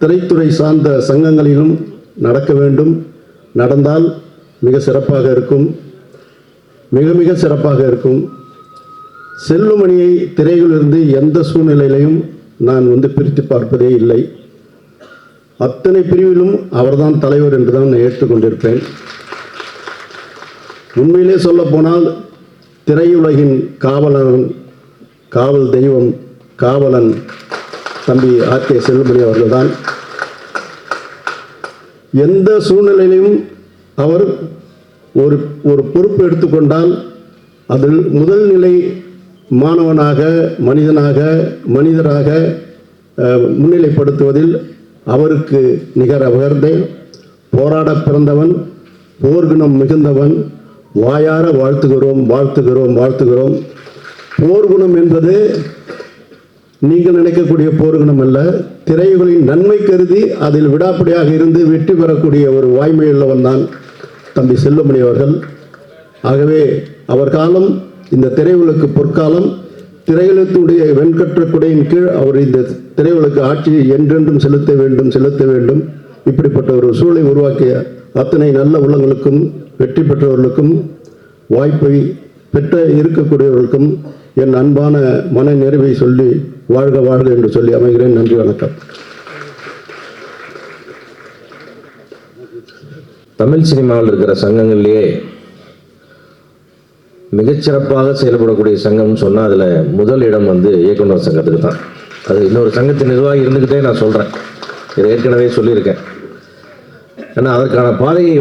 திரைத்துறை சார்ந்த சங்கங்களிலும் நடக்க வேண்டும். நடந்தால் மிக சிறப்பாக இருக்கும், மிக மிக சிறப்பாக இருக்கும். செல்லுமணியை திரையிலிருந்து எந்த சூழ்நிலையிலையும் நான் பிரித்து பார்ப்பதே இல்லை. அத்தனை பிரிவிலும் அவர்தான் தலைவர் என்று தான் நான் ஏற்றுக்கொண்டிருப்பேன். உண்மையிலே சொல்ல போனால் திரையுலகின் காவல் தெய்வம், காவலன் தம்பி ஆர்.கே. செல்லுமணி அவர்கள்தான். எந்த சூழ்நிலையிலும் அவர் ஒரு பொறுப்பு எடுத்துக்கொண்டால் அதில் முதல் நிலை மாணவனாக, மனிதராக முன்னிலைப்படுத்துவதில் அவருக்கு நிகர் அவர்ந்த போராட பிறந்தவன், போர்க்குணம் மிகுந்தவன். வாயார வாழ்த்துகிறோம். போர்க்குணம் என்பது நீங்கள் நினைக்கக்கூடிய போர்க்குணம் அல்ல. திரையுலகின் நன்மை கருதி அதில் விடாப்பிடியாக இருந்து வெற்றி பெறக்கூடிய ஒரு வாய்மையுள்ளவன் தான் தம்பி செல்லுமணி அவர்கள். ஆகவே அவர் காலம் இந்த திரையுலகு பொற்காலம். திரையுலகத்துடைய வெண்கற்ற குடையின் கீழ் அவர் இந்த திரையுலகு ஆட்சியை என்றென்றும் செலுத்த வேண்டும். இப்படிப்பட்ட ஒரு சூழலை உருவாக்கிய அத்தனை நல்ல உள்ளங்களுக்கும், வெற்றி பெற்றவர்களுக்கும், வாய்ப்பை பெற்ற இருக்கக்கூடியவர்களுக்கும் என் அன்பான மன நிறைவை சொல்லி வாழ்க என்று சொல்லி அமைகிறேன். நன்றி, வணக்கம். தமிழ் சினிமாவில் இருக்கிற சங்கங்கள்லேயே மிகச்சிறப்பாக செயல்படக்கூடிய சங்கம்னு சொன்னால் அதில் முதல் இடம் இயக்குனர் சங்கத்துக்கு தான். அது இன்னொரு சங்கத்தின் நிர்வாகி இருந்துக்கிட்டே நான் சொல்கிறேன், இதை ஏற்கனவே சொல்லியிருக்கேன். ஏன்னா அதற்கான பாதையை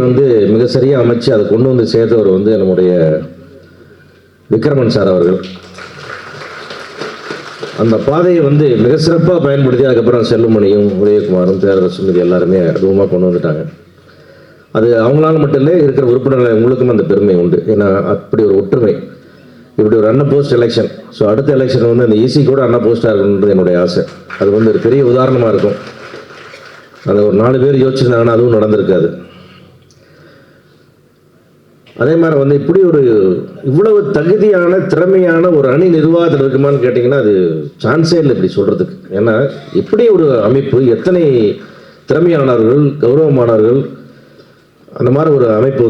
மிக சரியாக அமைச்சு அதை கொண்டு சேர்த்தவர் நம்முடைய விக்ரமன் சார் அவர்கள். அந்த பாதையை மிக சிறப்பாக பயன்படுத்தி அதுக்கப்புறம் செல்லுமணியும், உதயகுமாரும், பேரரசும் இது எல்லாருமே அனுபவமாக கொண்டு வந்துட்டாங்க. அது அவங்களால மட்டும் இல்லை, இருக்கிற உறுப்பினர்கள் உங்களுக்கும் அந்த பெருமை உண்டு. ஏன்னா அப்படி ஒரு ஒற்றுமை, இப்படி ஒரு அண்ணா போஸ்ட் எலெக்ஷன். ஸோ அடுத்த எலெக்ஷன் அந்த ஈசி கூட அண்ணா போஸ்ட்டாக இருக்கணுன்றது என்னுடைய ஆசை. அது ஒரு பெரிய உதாரணமாக இருக்கும். அதை ஒரு 4 பேர் யோசிச்சிருந்தாங்கன்னா அதுவும் நடந்திருக்காது. அதே மாதிரி இப்படி ஒரு இவ்வளவு தகுதியான, திறமையான ஒரு அணி நிர்வாகத்தில் இருக்குமான்னு கேட்டிங்கன்னா அது சான்ஸே இல்லை இப்படி சொல்கிறதுக்கு. ஏன்னா இப்படி ஒரு அமைப்பு, எத்தனை திறமையானவர்கள், கௌரவமானவர்கள், அந்த மாதிரி ஒரு அமைப்பு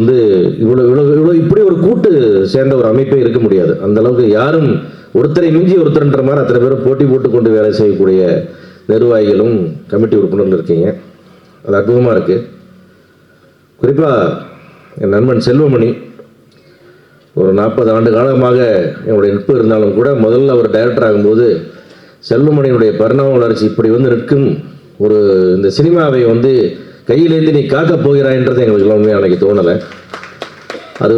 இவ்வளோ இப்படி ஒரு கூட்டு சேர்ந்த ஒரு அமைப்பே இருக்க முடியாது. அந்த அளவுக்கு யாரும் ஒருத்தரை மிஞ்சி ஒருத்தர்ன்ற மாதிரி அத்தனை பேரும் போட்டி போட்டு கொண்டு வேலை செய்யக்கூடிய நிர்வாகிகளும் கமிட்டி உறுப்பினர்கள் இருக்கீங்க. அது அற்புதமாக இருக்குது. குறிப்பாக என் நண்பன் செல்வமணி ஒரு 40 ஆண்டு காலமாக என்னுடைய நட்பு இருந்தாலும் கூட முதல்ல அவர் டைரக்டர் ஆகும்போது செல்வமணியினுடைய பரிணாம வளர்ச்சி இப்படி நிற்கும் ஒரு இந்த சினிமாவை கையிலேருந்து நீ காக்க போகிறாய்ன்றது எங்களுக்கு எல்லாமே அன்றைக்கி தோணலை. அது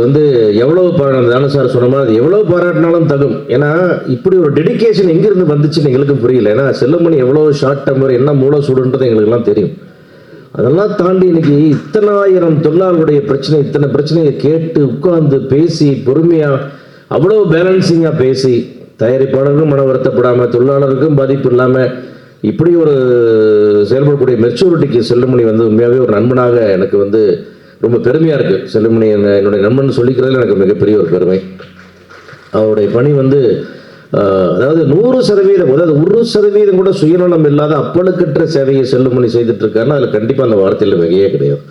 எவ்வளோ தானு சார் சொன்ன மாதிரி அது எவ்வளோ பாராட்டினாலும் தகும். ஏன்னா இப்படி ஒரு டெடிக்கேஷன் எங்கேருந்து வந்துச்சுன்னு எங்களுக்கு புரியல. ஏன்னா செல்லுமணி எவ்வளோ ஷார்ட் டெம்பர், என்ன மூளை சூடுன்றது எங்களுக்கெல்லாம் தெரியும். அதெல்லாம் தாண்டி இன்னைக்கு இத்தனை ஆயிரம் தொழிலாளர்களுடைய இத்தனை பிரச்சனையை கேட்டு உட்கார்ந்து பேசி பொறுமையாக அவ்வளோ பேலன்சிங்காக பேசி தயாரிப்பாளருக்கும் மன வருத்தப்படாமல், தொழிலாளருக்கும் பாதிப்பு இல்லாமல் இப்படி ஒரு செயல்படக்கூடிய மெச்சூரிட்டிக்கு செல்லுமணி உண்மையாகவே ஒரு நண்பனாக எனக்கு ரொம்ப பெருமையாக இருக்குது. செல்லுமணி என்னுடைய நண்பன் சொல்லிக்கிறதுல எனக்கு மிகப்பெரிய ஒரு பெருமை. அவருடைய பணி அதாவது 100%, அதாவது 1% கூட சுயநலம் இல்லாத அப்பழுக்கற்ற சேவையை செல்லுமணி செய்துட்டு இருக்காருன்னா அதில் கண்டிப்பாக அந்த வார்த்தையில் மிகையே கிடையாது.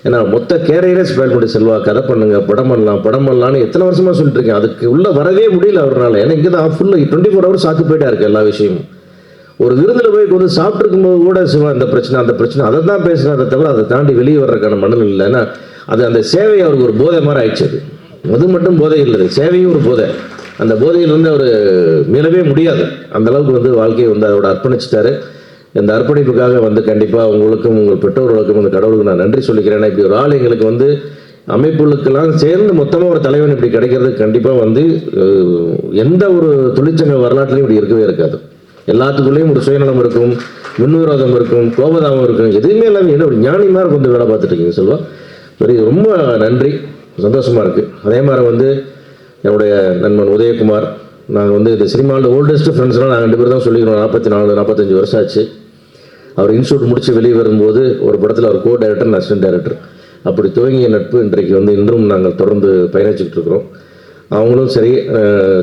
ஏன்னா மொத்த கேரியரே ஸ்பேல் பண்ணி செல்வா கதை பண்ணுங்க, படம் பண்ணலாம்னு எத்தனை வருஷமாக சொல்லிட்டு இருக்கேன். அதுக்கு உள்ளே வரவே முடியல அவரால். ஏன்னா இங்கே தான் ஃபுல்லாக 24 hours சாக்கு போயிட்டா இருக்குது எல்லா விஷயமும். ஒரு விருந்தில் போய் கொஞ்சம் சாப்பிட்ருக்கும்போது கூட சிவா இந்த பிரச்சனை அந்த பிரச்சனை அதை தான் பேசுனாரே தவிர அதை தாண்டி வெளியே வர்றதுக்கான மனநிலை இல்லை. ஏன்னா அந்த சேவை அவருக்கு ஒரு போதை மாதிரி ஆயிடுச்சு. அது மட்டும் போதை இல்லை, சேவையும் ஒரு போதை. அந்த போதையில் அவர் மீளவே முடியாது. அந்தளவுக்கு வாழ்க்கையை அதோட அர்ப்பணிச்சிட்டாரு. இந்த அர்ப்பணிப்புக்காக கண்டிப்பாக உங்களுக்கும் உங்கள் பெற்றோர்களுக்கும் இந்த கடவுளுக்கு நான் நன்றி சொல்லிக்கிறேன். இப்படி ஒரு ஆள் எங்களுக்கு அமைப்புகளுக்கெல்லாம் சேர்ந்து மொத்தமாக ஒரு தலைவன் இப்படி கிடைக்கிறது கண்டிப்பாக எந்த ஒரு தொழிற்சங்க வரலாற்றுலையும் இப்படி இருக்கவே இருக்காது. எல்லாத்துக்குள்ளேயும் ஒரு சுயநலம் இருக்கும், முன்விரோதம் இருக்கும், கோபதாபம் இருக்கும், எதுவுமே இல்லாமல் என்ன ஒரு ஞானி மாதிரி வேலை பார்த்துட்டு இருக்கீங்க செல்வா. ரொம்ப நன்றி, சந்தோஷமாக இருக்குது. அதே மாதிரி என்னுடைய நண்பன் உதயகுமார், நாங்கள் இந்த சினிமாவில் ஓல்டஸ்ட் ஃப்ரெண்ட்ஸ்லாம் நாங்கள் 2 பேர் தான் சொல்லிக்கிறோம். 44-45 வருஷம் ஆச்சு. அவர் இன்ஸ்டியூட் முடித்து வெளியே வரும்போது ஒரு படத்தில் அவர் கோ டைரக்டர், அசிஸ்டன்ட் டைரக்டர், அப்படி துவங்கிய நட்பு இன்றைக்கு இன்றும் நாங்கள் தொடர்ந்து பயணிச்சுக்கிட்டு இருக்கிறோம். அவங்களும் சரி,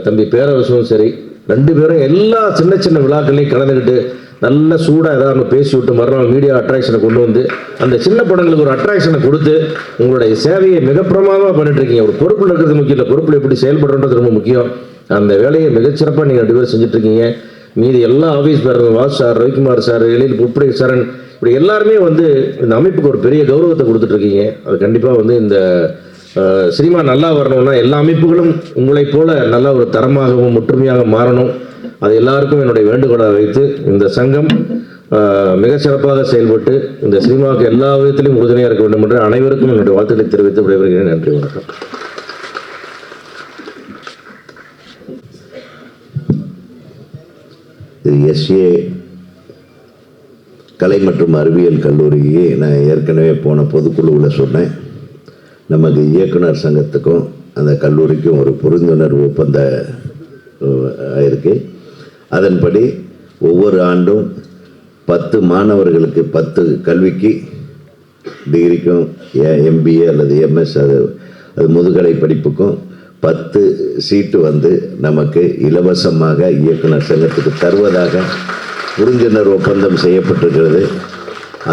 தம்பி பேரரசும் சரி, 2 பேரும் எல்லா சின்ன சின்ன விழாக்கள்லையும் கலந்துக்கிட்டு நல்ல சூடாக ஏதாவது பேசி விட்டு மறுநாள் மீடியா அட்ராக்ஷனை கொண்டு அந்த சின்ன படங்களுக்கு ஒரு அட்ராக்ஷனை கொடுத்து உங்களுடைய சேவையை மிக பிரமாதமாக பண்ணிட்டு இருக்கீங்க. ஒரு பொறுப்பில் இருக்கிறது முக்கியம் இல்லை, பொறுப்பில் எப்படி செயல்படுறது ரொம்ப முக்கியம். அந்த வேலையை மிகச்சிறப்பாக நீங்கள் 2 பேர் செஞ்சுட்ருக்கீங்க. மீதி எல்லா ஆஃபீஸ் பேரங்க வாஸ் சார், ரவிக்குமார் சார், எழில் புப்படி சரண், இப்படி எல்லாருமே இந்த அமைப்புக்கு ஒரு பெரிய கௌரவத்தை கொடுத்துட்ருக்கீங்க. அது கண்டிப்பாக இந்த சினிமா நல்லா வரணும்னா எல்லா அமைப்புகளும் உங்களைப் போல நல்ல ஒரு தரமாகவும் ஒற்றுமையாக மாறணும். அது எல்லாருக்கும் என்னுடைய வேண்டுகோளாக வைத்து இந்த சங்கம் மிக சிறப்பாக செயல்பட்டு இந்த சினிமாவுக்கு எல்லா விதத்திலும் உறுதுணையாக இருக்க வேண்டும் என்று அனைவருக்கும் என்னுடைய வாழ்த்துக்களை தெரிவித்து விடைபெறுகிறேன். நன்றி, வணக்கம். எஸ்ஏ கலை மற்றும் அறிவியல் கல்லூரிக்கு நான் ஏற்கனவே போன பொதுக்குழுவில் சொன்னேன். நமது இயக்குனர் சங்கத்துக்கும் அந்த கல்லூரிக்கும் ஒரு புரிந்துணர்வு ஒப்பந்தம் ஆயிருக்கு. அதன்படி ஒவ்வொரு ஆண்டும் 10 மாணவர்களுக்கு 10 கல்விக்கு டிகிரிக்கும் MBA அல்லது MS அது முதுகலை படிப்புக்கும் 10 சீட்டு நமக்கு இலவசமாக இயக்குனர் சங்கத்துக்கு தருவதாக புரிந்துணர்வு ஒப்பந்தம் செய்யப்பட்டிருக்கிறது.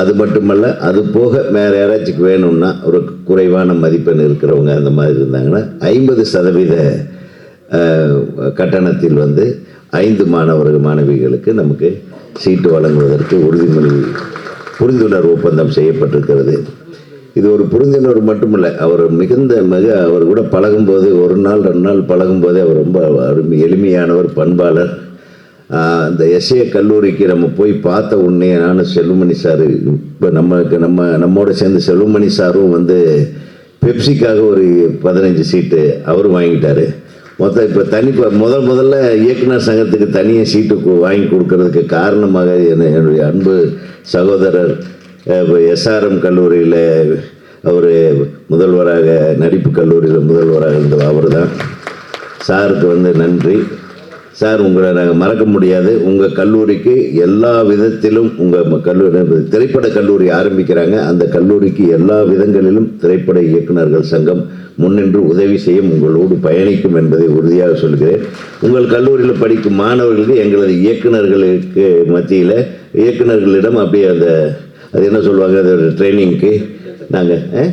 அது மட்டுமல்ல, அது போக வேறு யாராச்சும் வேணும்னா ஒரு குறைவான மதிப்பெண் இருக்கிறவங்க அந்த மாதிரி இருந்தாங்கன்னா 50% கட்டணத்தில் 5 மாணவிகளுக்கு நமக்கு சீட்டு வழங்குவதற்கு புரிந்துணர்வு ஒப்பந்தம் செய்யப்பட்டிருக்கிறது. இது ஒரு புரிந்துணர்வு மட்டுமில்லை, அவர் அவர் கூட பழகும்போது 1 நாள் 2 நாள் பழகும்போதே அவர் ரொம்ப எளிமையானவர், பண்பாளர். அந்த எஸ்ஏ கல்லூரிக்கு நம்ம போய் பார்த்த உடனே நானும் செல்வமணி சார், இப்போ நம்மோட சேர்ந்து செல்வமணி சாரும் பெப்சிக்காக ஒரு 15 சீட்டு அவரும் வாங்கிட்டார். மொத்தம் இப்போ முதல்ல இயக்குனர் சங்கத்துக்கு தனியாக சீட்டு வாங்கி கொடுக்கறதுக்கு காரணமாக என்னுடைய அன்பு சகோதரர் SRM கல்லூரியில் அவர் முதல்வராக, நடிப்பு கல்லூரியில் முதல்வராக இருந்தவர் அவர் தான். சாருக்கு நன்றி சார். உங்களை நாங்கள் மறக்க முடியாது. உங்கள் கல்லூரிக்கு எல்லா விதத்திலும் உங்கள் கல்லூரி திரைப்பட கல்லூரி ஆரம்பிக்கிறாங்க. அந்த கல்லூரிக்கு எல்லா விதங்களிலும் திரைப்பட இயக்குநர்கள் சங்கம் முன்னின்று உதவி செய்யும், உங்களோடு பயணிக்கும் என்பதை உறுதியாக சொல்கிறேன். உங்கள் கல்லூரியில் படிக்கும் மாணவர்களுக்கு எங்களது இயக்குநர்களுக்கு மத்தியில் இயக்குநர்களிடம் அப்படியே அது என்ன சொல்லுவாங்க, அது ட்ரைனிங்க்கு நாங்கள்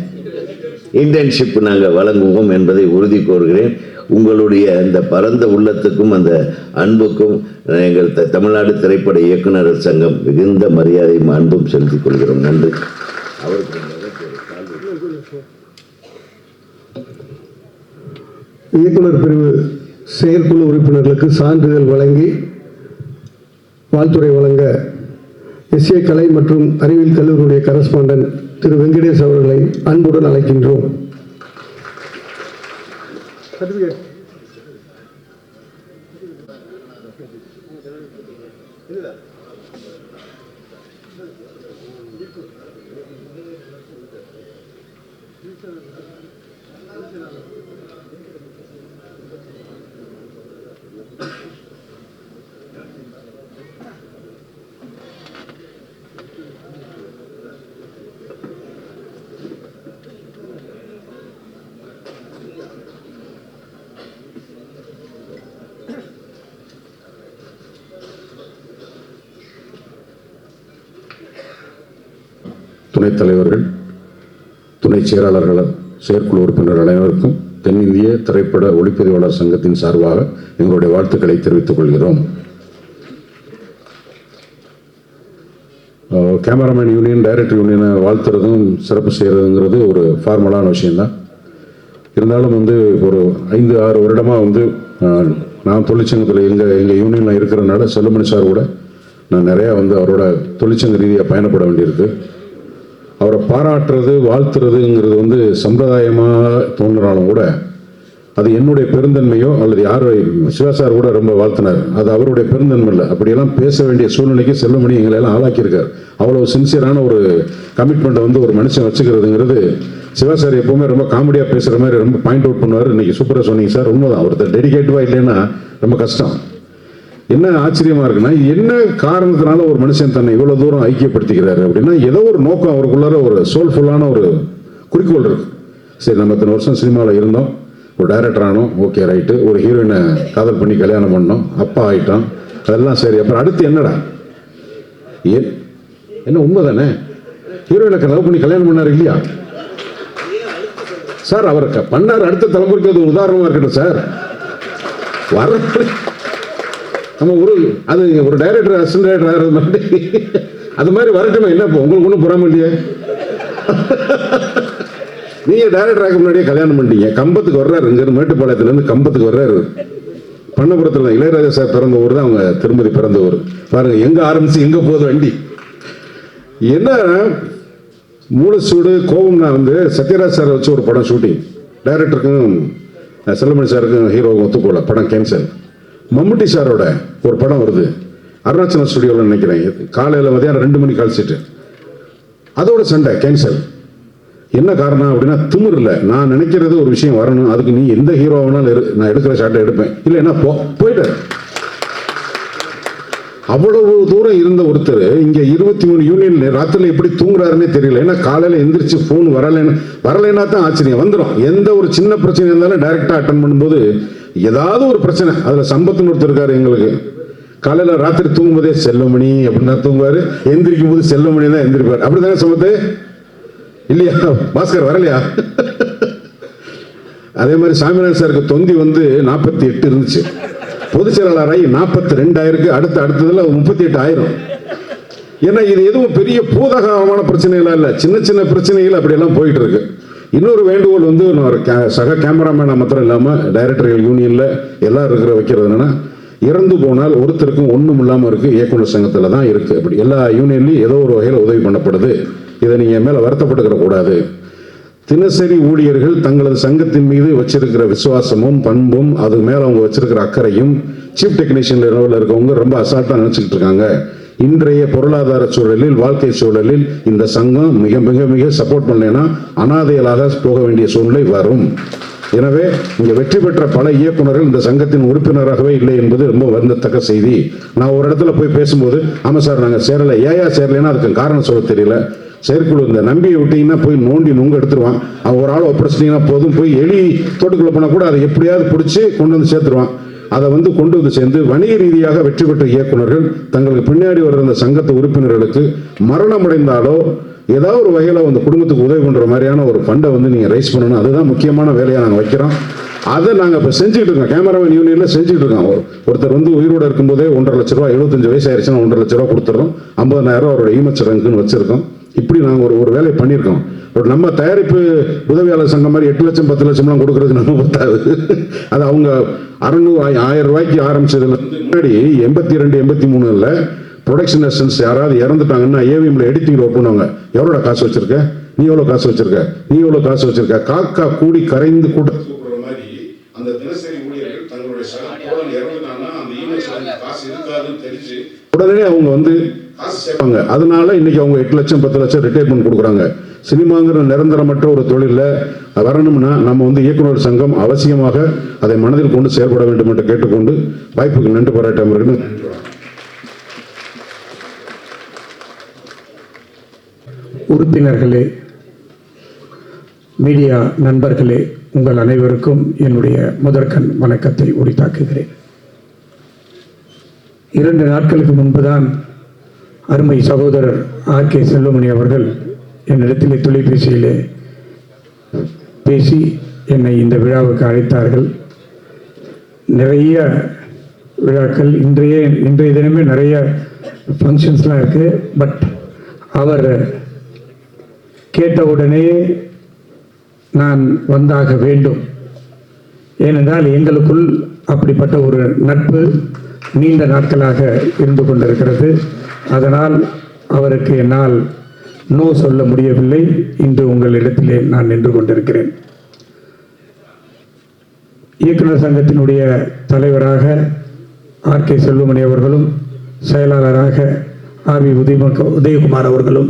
இன்டர்ன்ஷிப் நாங்கள் வழங்குவோம் என்பதை உறுதி கோருகிறேன். உங்களுடைய அந்த பரந்த உள்ளத்துக்கும் அந்த அன்புக்கும் எங்கள் தமிழ்நாடு திரைப்பட இயக்குனர் சங்கம் மிகுந்த மரியாதையும் அன்பும் செலுத்திக் கொள்கிறோம். நன்றி. இயக்குனர் பிரிவு செயற்குழு உறுப்பினர்களுக்கு சான்றிதழ் வழங்கி வாழ்த்துறை வழங்க எஸ்ஏ கலை மற்றும் அறிவியல் கல்லூரியுடைய கரஸ்பாண்டன்ட் திரு வெங்கடேஷ் அவர்களை அன்புடன் அழைக்கின்றோம். துணைத் தலைவர்கள், துணை துணை செயலாளர்கள், செயற்குழு உறுப்பினர் அனைவருக்கும் தென்னிந்திய திரைப்பட ஒளிப்பதிவாளர் சங்கத்தின் சார்பாக எங்களுடைய வாழ்த்துக்களை தெரிவித்துக் கொள்கிறோம். கேமராமேன் யூனியன், டைரக்டர் யூனியனை வாழ்த்துறதும் சிறப்பு செய்கிறதுங்கிறது ஒரு ஃபார்மலான விஷயந்தான். இருந்தாலும் ஒரு 5-6 வருடமாக நான் தொழிற்சங்கத்தில் எங்கள் யூனியனில் இருக்கிறதுனால செல்லுமணி சார் கூட நான் நிறையா அவரோட தொழிற்சங்க ரீதியாக பயணப்பட வேண்டியிருக்கு. அவரை பாராட்டுறது, வாழ்த்துறதுங்கிறது சம்பிரதாயமாக தோன்றினாலும் கூட அது என்னுடைய பெருந்தன்மையோ அல்லது சிவா சார் கூட ரொம்ப வாழ்த்தினார், அது அவருடைய பெருந்தன்மை இல்லை. அப்படியெல்லாம் பேச வேண்டிய சூழ்நிலைக்கு செல்லுமணி எங்களெல்லாம் ஆளாக்கியிருக்கார். அவ்வளோ சின்சியரான ஒரு கமிட்மெண்ட்டை ஒரு மனுஷன் வச்சுக்கிறதுங்கிறது, சிவா சார் எப்போவுமே ரொம்ப காமெடியாக பேசுகிற மாதிரி ரொம்ப பாயிண்ட் அவுட் பண்ணுவார். இன்றைக்கி சூப்பராக சொன்னீங்க சார், உண்மைதான். ஒருத்தர் டெடிகேட்டிவாக இல்லைன்னா ரொம்ப கஷ்டம். என்ன ஆச்சரியமாக இருக்குன்னா, என்ன காரணத்தினால ஒரு மனுஷன் தன்னை இவ்வளோ தூரம் ஐக்கியப்படுத்திக்கிறாரு அப்படின்னா, ஏதோ ஒரு நோக்கம் அவருக்குள்ளார ஒரு சோல்ஃபுல்லான ஒரு குறிக்கோள் இருக்கு. சரி, நம்ம இத்தனை வருஷம் சினிமாவில் இருந்தோம், ஒரு டைரக்டர் ஆனோம், ஓகே ரைட்டு, ஒரு ஹீரோயினை காதல் பண்ணி கல்யாணம் பண்ணோம், அப்பா ஆகிட்டோம், அதெல்லாம் சரி. அப்புறம் அடுத்து என்னடா, என்ன உண்மை தானே? ஹீரோயினை லவ் பண்ணி கல்யாணம் பண்ணார் இல்லையா சார்? அவர் பண்ணார். அடுத்த தலைமுறைக்கு அது உதாரணமாக இருக்கட்டும் சார். வர நம்ம ஒரு டைரக்டர், அசிஸ்டன்ட் டைரக்டர் ஆகிறது மாதிரி அது மாதிரி வரட்டுமே. என்ன இப்போ உங்களுக்கு ஒன்றும் புறாம இல்லையே? நீங்கள் டைரக்டர் ஆக முன்னாடியே கல்யாணம் பண்ணிட்டீங்க. கம்பத்துக்கு வர்றாரு, இங்கேருந்து மேட்டுப்பாளையத்துலேருந்து கம்பத்துக்கு வர்றாரு. பண்ணபுரத்தில் இளையராஜா சார் பிறந்த ஊர் தான் அவங்க திருமதி பிறந்த ஊர். பாருங்க எங்கே ஆரம்பிச்சு எங்கே போகுது வண்டி. என்ன மூலசூடு கோபம். நான் சத்யராஜ் சாரை வச்சு ஒரு படம் ஷூட்டிங், டைரக்டருக்கும் செல்லுமணி சாருக்கும் ஹீரோவுக்கும் ஒத்துக்கோல, படம் கேன்சல். மம்முட்டி சாரோட ஒரு படம் வருது, அருணாச்சலம் ஸ்டுடியோவில் நினைக்கிறேன், காலையில் மதியானம் 2 மணி கால் சீட்டு, அதோட சண்டை கேன்சல். என்ன காரணம் அப்படின்னா, திமிர் இல்லை. நான் நினைக்கிறது ஒரு விஷயம் வரணும், அதுக்கு நீ எந்த ஹீரோவானாலும் நான் எடுக்கிற ஷாட்டை எடுப்பேன், இல்லைன்னா போயிட்டு. அவ்வளவு தூரம் இருந்த ஒருத்தர் இங்க 23 யூனியன் ராத்திரில எப்படி தூங்குறாருன்னே தெரியல. ஏன்னா காலையில எந்திரிச்சு போன் வரலைன்னா தான் ஆச்சரியம் வந்துடும். எந்த ஒரு சின்ன பிரச்சனை இருந்தாலும் டைரக்டா அட்டன் பண்ணும்போது ஏதாவது ஒரு பிரச்சனை. அதுல சம்பத்துன்னு ஒருத்தர் இருக்காரு எங்களுக்கு. காலையில ராத்திரி தூங்கும்போதே செல்வமணி அப்படின்னா தூங்குவாரு, எந்திரிக்கும் போது செல்வமணி தான் எந்திரிப்பார். அப்படிதானே சம்பத்து இல்லையா? பாஸ்கர் வரலையா? அதே மாதிரி சாமிநாதன் சாருக்கு தொந்தி 48 இருந்துச்சு, பொதுச் செயலாளராகி 42 அடுத்ததுல 38,000. ஏன்னா இது எதுவும் பெரிய பூதகமான பிரச்சனைகளா இல்லை, சின்ன சின்ன பிரச்சனைகள் அப்படியெல்லாம் போயிட்டு இருக்கு. இன்னொரு வேண்டுகோள் சக கேமராமேன் மாத்திரம் இல்லாமல் டைரக்டர்கள் யூனியனில் எல்லாரும் வைக்கிறது என்னன்னா, இறந்து போனால் ஒருத்தருக்கும் ஒன்றும் இல்லாமல் இருக்குது, இயக்குனர் சங்கத்தில் தான் இருக்குது. அப்படி எல்லா யூனியன்லையும் ஏதோ ஒரு வகையில் உதவி பண்ணப்படுது. இதை நீங்கள் மேலே வருத்தப்பட்டுக்கிற கூடாது. தினசரி ஊழியர்கள் தங்களது சங்கத்தின் மீது வச்சிருக்கிற விசுவாசமும் பண்பும் அது மேலே அவங்க வச்சிருக்கிற அக்கறையும் சீஃப் டெக்னீஷியன் லெவலில் இருக்கவங்க ரொம்ப அசால்ட்டாக நினச்சிக்கிட்டு இருக்காங்க. இன்றைய பொருளாதார சூழலில், வாழ்க்கை சூழலில் இந்த சங்கம் மிக மிக மிக சப்போர்ட் பண்ணலைன்னா அனாதைகளாக போக வேண்டிய சூழ்நிலை வரும். எனவே இங்கே வெற்றி பெற்ற பல இயக்குநர்கள் இந்த சங்கத்தின் உறுப்பினராகவே இல்லை என்பது ரொம்ப வருந்தத்தக்க செய்தி. நான் ஒரு இடத்துல போய் பேசும்போது, ஆமாம் சார் நாங்கள் சேரலை, ஏயா சேரலைன்னா அதுக்கு காரணம் சொல்ல தெரியல. செயற்குழு இந்த நம்பியை விட்டீங்கன்னா போய் நோண்டி நுங்க எடுத்துருவான். அவன் ஒரு ஆள் ஒப்படைச்சிட்டிங்கன்னா போதும், போய் எலி தோட்டுக்குள்ள போனால் கூட அதை எப்படியாவது பிடிச்சி கொண்டு வந்து சேர்த்துருவான். அதை கொண்டு வந்து சேர்ந்து வணிக ரீதியாக வெற்றி பெற்ற இயக்குநர்கள் தங்களுக்கு பின்னாடி வர்ற அந்த சங்கத்து உறுப்பினர்களுக்கு மரணம் அடைந்தாலோ ஏதாவது ஒரு வகையில் அந்த குடும்பத்துக்கு உதவி பண்ணுற மாதிரியான ஒரு ஃபண்டை நீங்கள் ரைஸ் பண்ணணும். அதுதான் முக்கியமான வேலையாக நாங்கள் வைக்கிறோம். அதை நாங்கள் இப்போ செஞ்சுட்டு இருக்கோம். கேமராமேன் யூனியனில் செஞ்சுட்டு இருக்கோம். ஒருத்தர் உயிரோடு இருக்கும்போதே 1.5 லட்ச ரூபா, 75 வயசு ஆயிடுச்சுன்னா 1.5 லட்ச ரூபா கொடுத்துறோம். 50,000 அவரோட ஈமச்சரங்குன்னு வச்சிருக்கோம். இப்படி நாங்கள் ஒரு வேலை பண்ணியிருக்கோம். நம்ம தயாரிப்பு உதவியாளர் சங்கம் மாதிரி 8 லட்சம் 10 லட்சம்லாம் கொடுக்கறதுக்கு நம்ம பத்தாது. அது அவங்க 600-1000 ரூபாய்க்கு ஆரம்பிச்சதுல முன்னாடி 82 83 ப்ரொடக்ஷன் அசிஸ்டன்ஸ் யாராவது இறந்துட்டாங்கன்னா ஏவிஎம்ல எடிட்டிங் ஒர்க் பண்ணுவாங்க. எவ்வளோட காசு வச்சிருக்க, நீ எவ்வளோ காசு வச்சிருக்க, நீ எவ்வளோ காசு வச்சிருக்க, காக்கா கூடி கரைந்து கூட்ட மாதிரி அந்த தினசரி ஊழியர்கள் தங்களுடைய சகோதரன் இறந்துட்டாங்கன்னா அந்த ஈமெயில் காசு இருக்காதுன்னு தெரிஞ்சு உடனே அவங்க காசு சேர்ப்பாங்க. அதனால இன்னைக்கு அவங்க 8 லட்சம் 10 லட்சம் ரிட்டையர்மெண்ட் கொடுக்குறாங்க. சினிமாங்கிற நிரந்தரமற்ற ஒரு தொழிலில் வரணும்னா நம்ம இயக்குனர் சங்கம் அவசியமாக அதை மனதில் கொண்டு செயல்பட வேண்டும் என்று கேட்டுக்கொண்டு வாய்ப்புக்கு நன்றி பாராட்ட உறுப்பினர்களே, மீடியா நண்பர்களே, உங்கள் அனைவருக்கும் என்னுடைய முதற்கண் வணக்கத்தை உரித்தாக்குகிறேன். 2 நாட்களுக்கு முன்புதான் அருமை சகோதரர் ஆர்.கே. செல்வமணி அவர்கள் என்னிடத்திலே தொலைபேசியிலே பேசி என்னை இந்த விழாவுக்கு அழைத்தார்கள். நிறைய விழாக்கள் இன்றைய தினமே நிறைய ஃபங்க்ஷன்ஸ்லாம் இருக்குது. பட் அவர் கேட்ட உடனே நான் வந்தாக வேண்டும். ஏனென்றால் எங்களுக்குள் அப்படிப்பட்ட ஒரு நட்பு நீண்ட நாட்களாக இருந்து கொண்டிருக்கிறது. அதனால் அவருக்கு என்னால் நோ சொல்ல முடியவில்லை. இன்று உங்களிடத்திலே நான் நின்று கொண்டிருக்கிறேன். இயக்குனர் சங்கத்தினுடைய தலைவராக ஆர்.கே. செல்வமணி அவர்களும், செயலாளராக ஆர்.வி. உதயகுமார் அவர்களும்,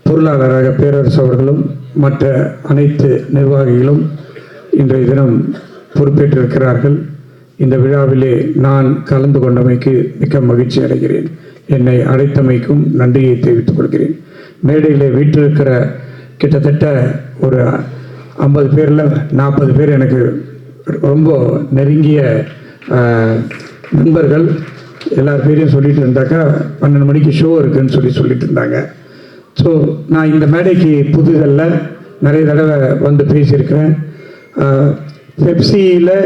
பொருளாளராக பேரரசு அவர்களும், மற்ற அனைத்து நிர்வாகிகளும் இன்றைய தினம் பொறுப்பேற்றிருக்கிறார்கள். இந்த விழாவிலே நான் கலந்து கொண்டமைக்கு மிக்க மகிழ்ச்சி அடைகிறேன். என்னை அழைத்தமைக்கும் நன்றியை தெரிவித்துக் கொள்கிறேன். மேடையில் வீட்டிருக்கிற கிட்டத்தட்ட ஒரு 50 பேரில் 40 பேர் எனக்கு ரொம்ப நெருங்கிய நண்பர்கள். எல்லார் பேரையும் சொல்லிட்டு இருந்தாக்கா 12 மணிக்கு ஷோ இருக்குதுன்னு சொல்லிட்டு இருந்தாங்க. ஸோ நான் இந்த மேடைக்கு புதுதல்ல, நிறைய தடவை வந்து பேசியிருக்கிறேன். பெப்சியில்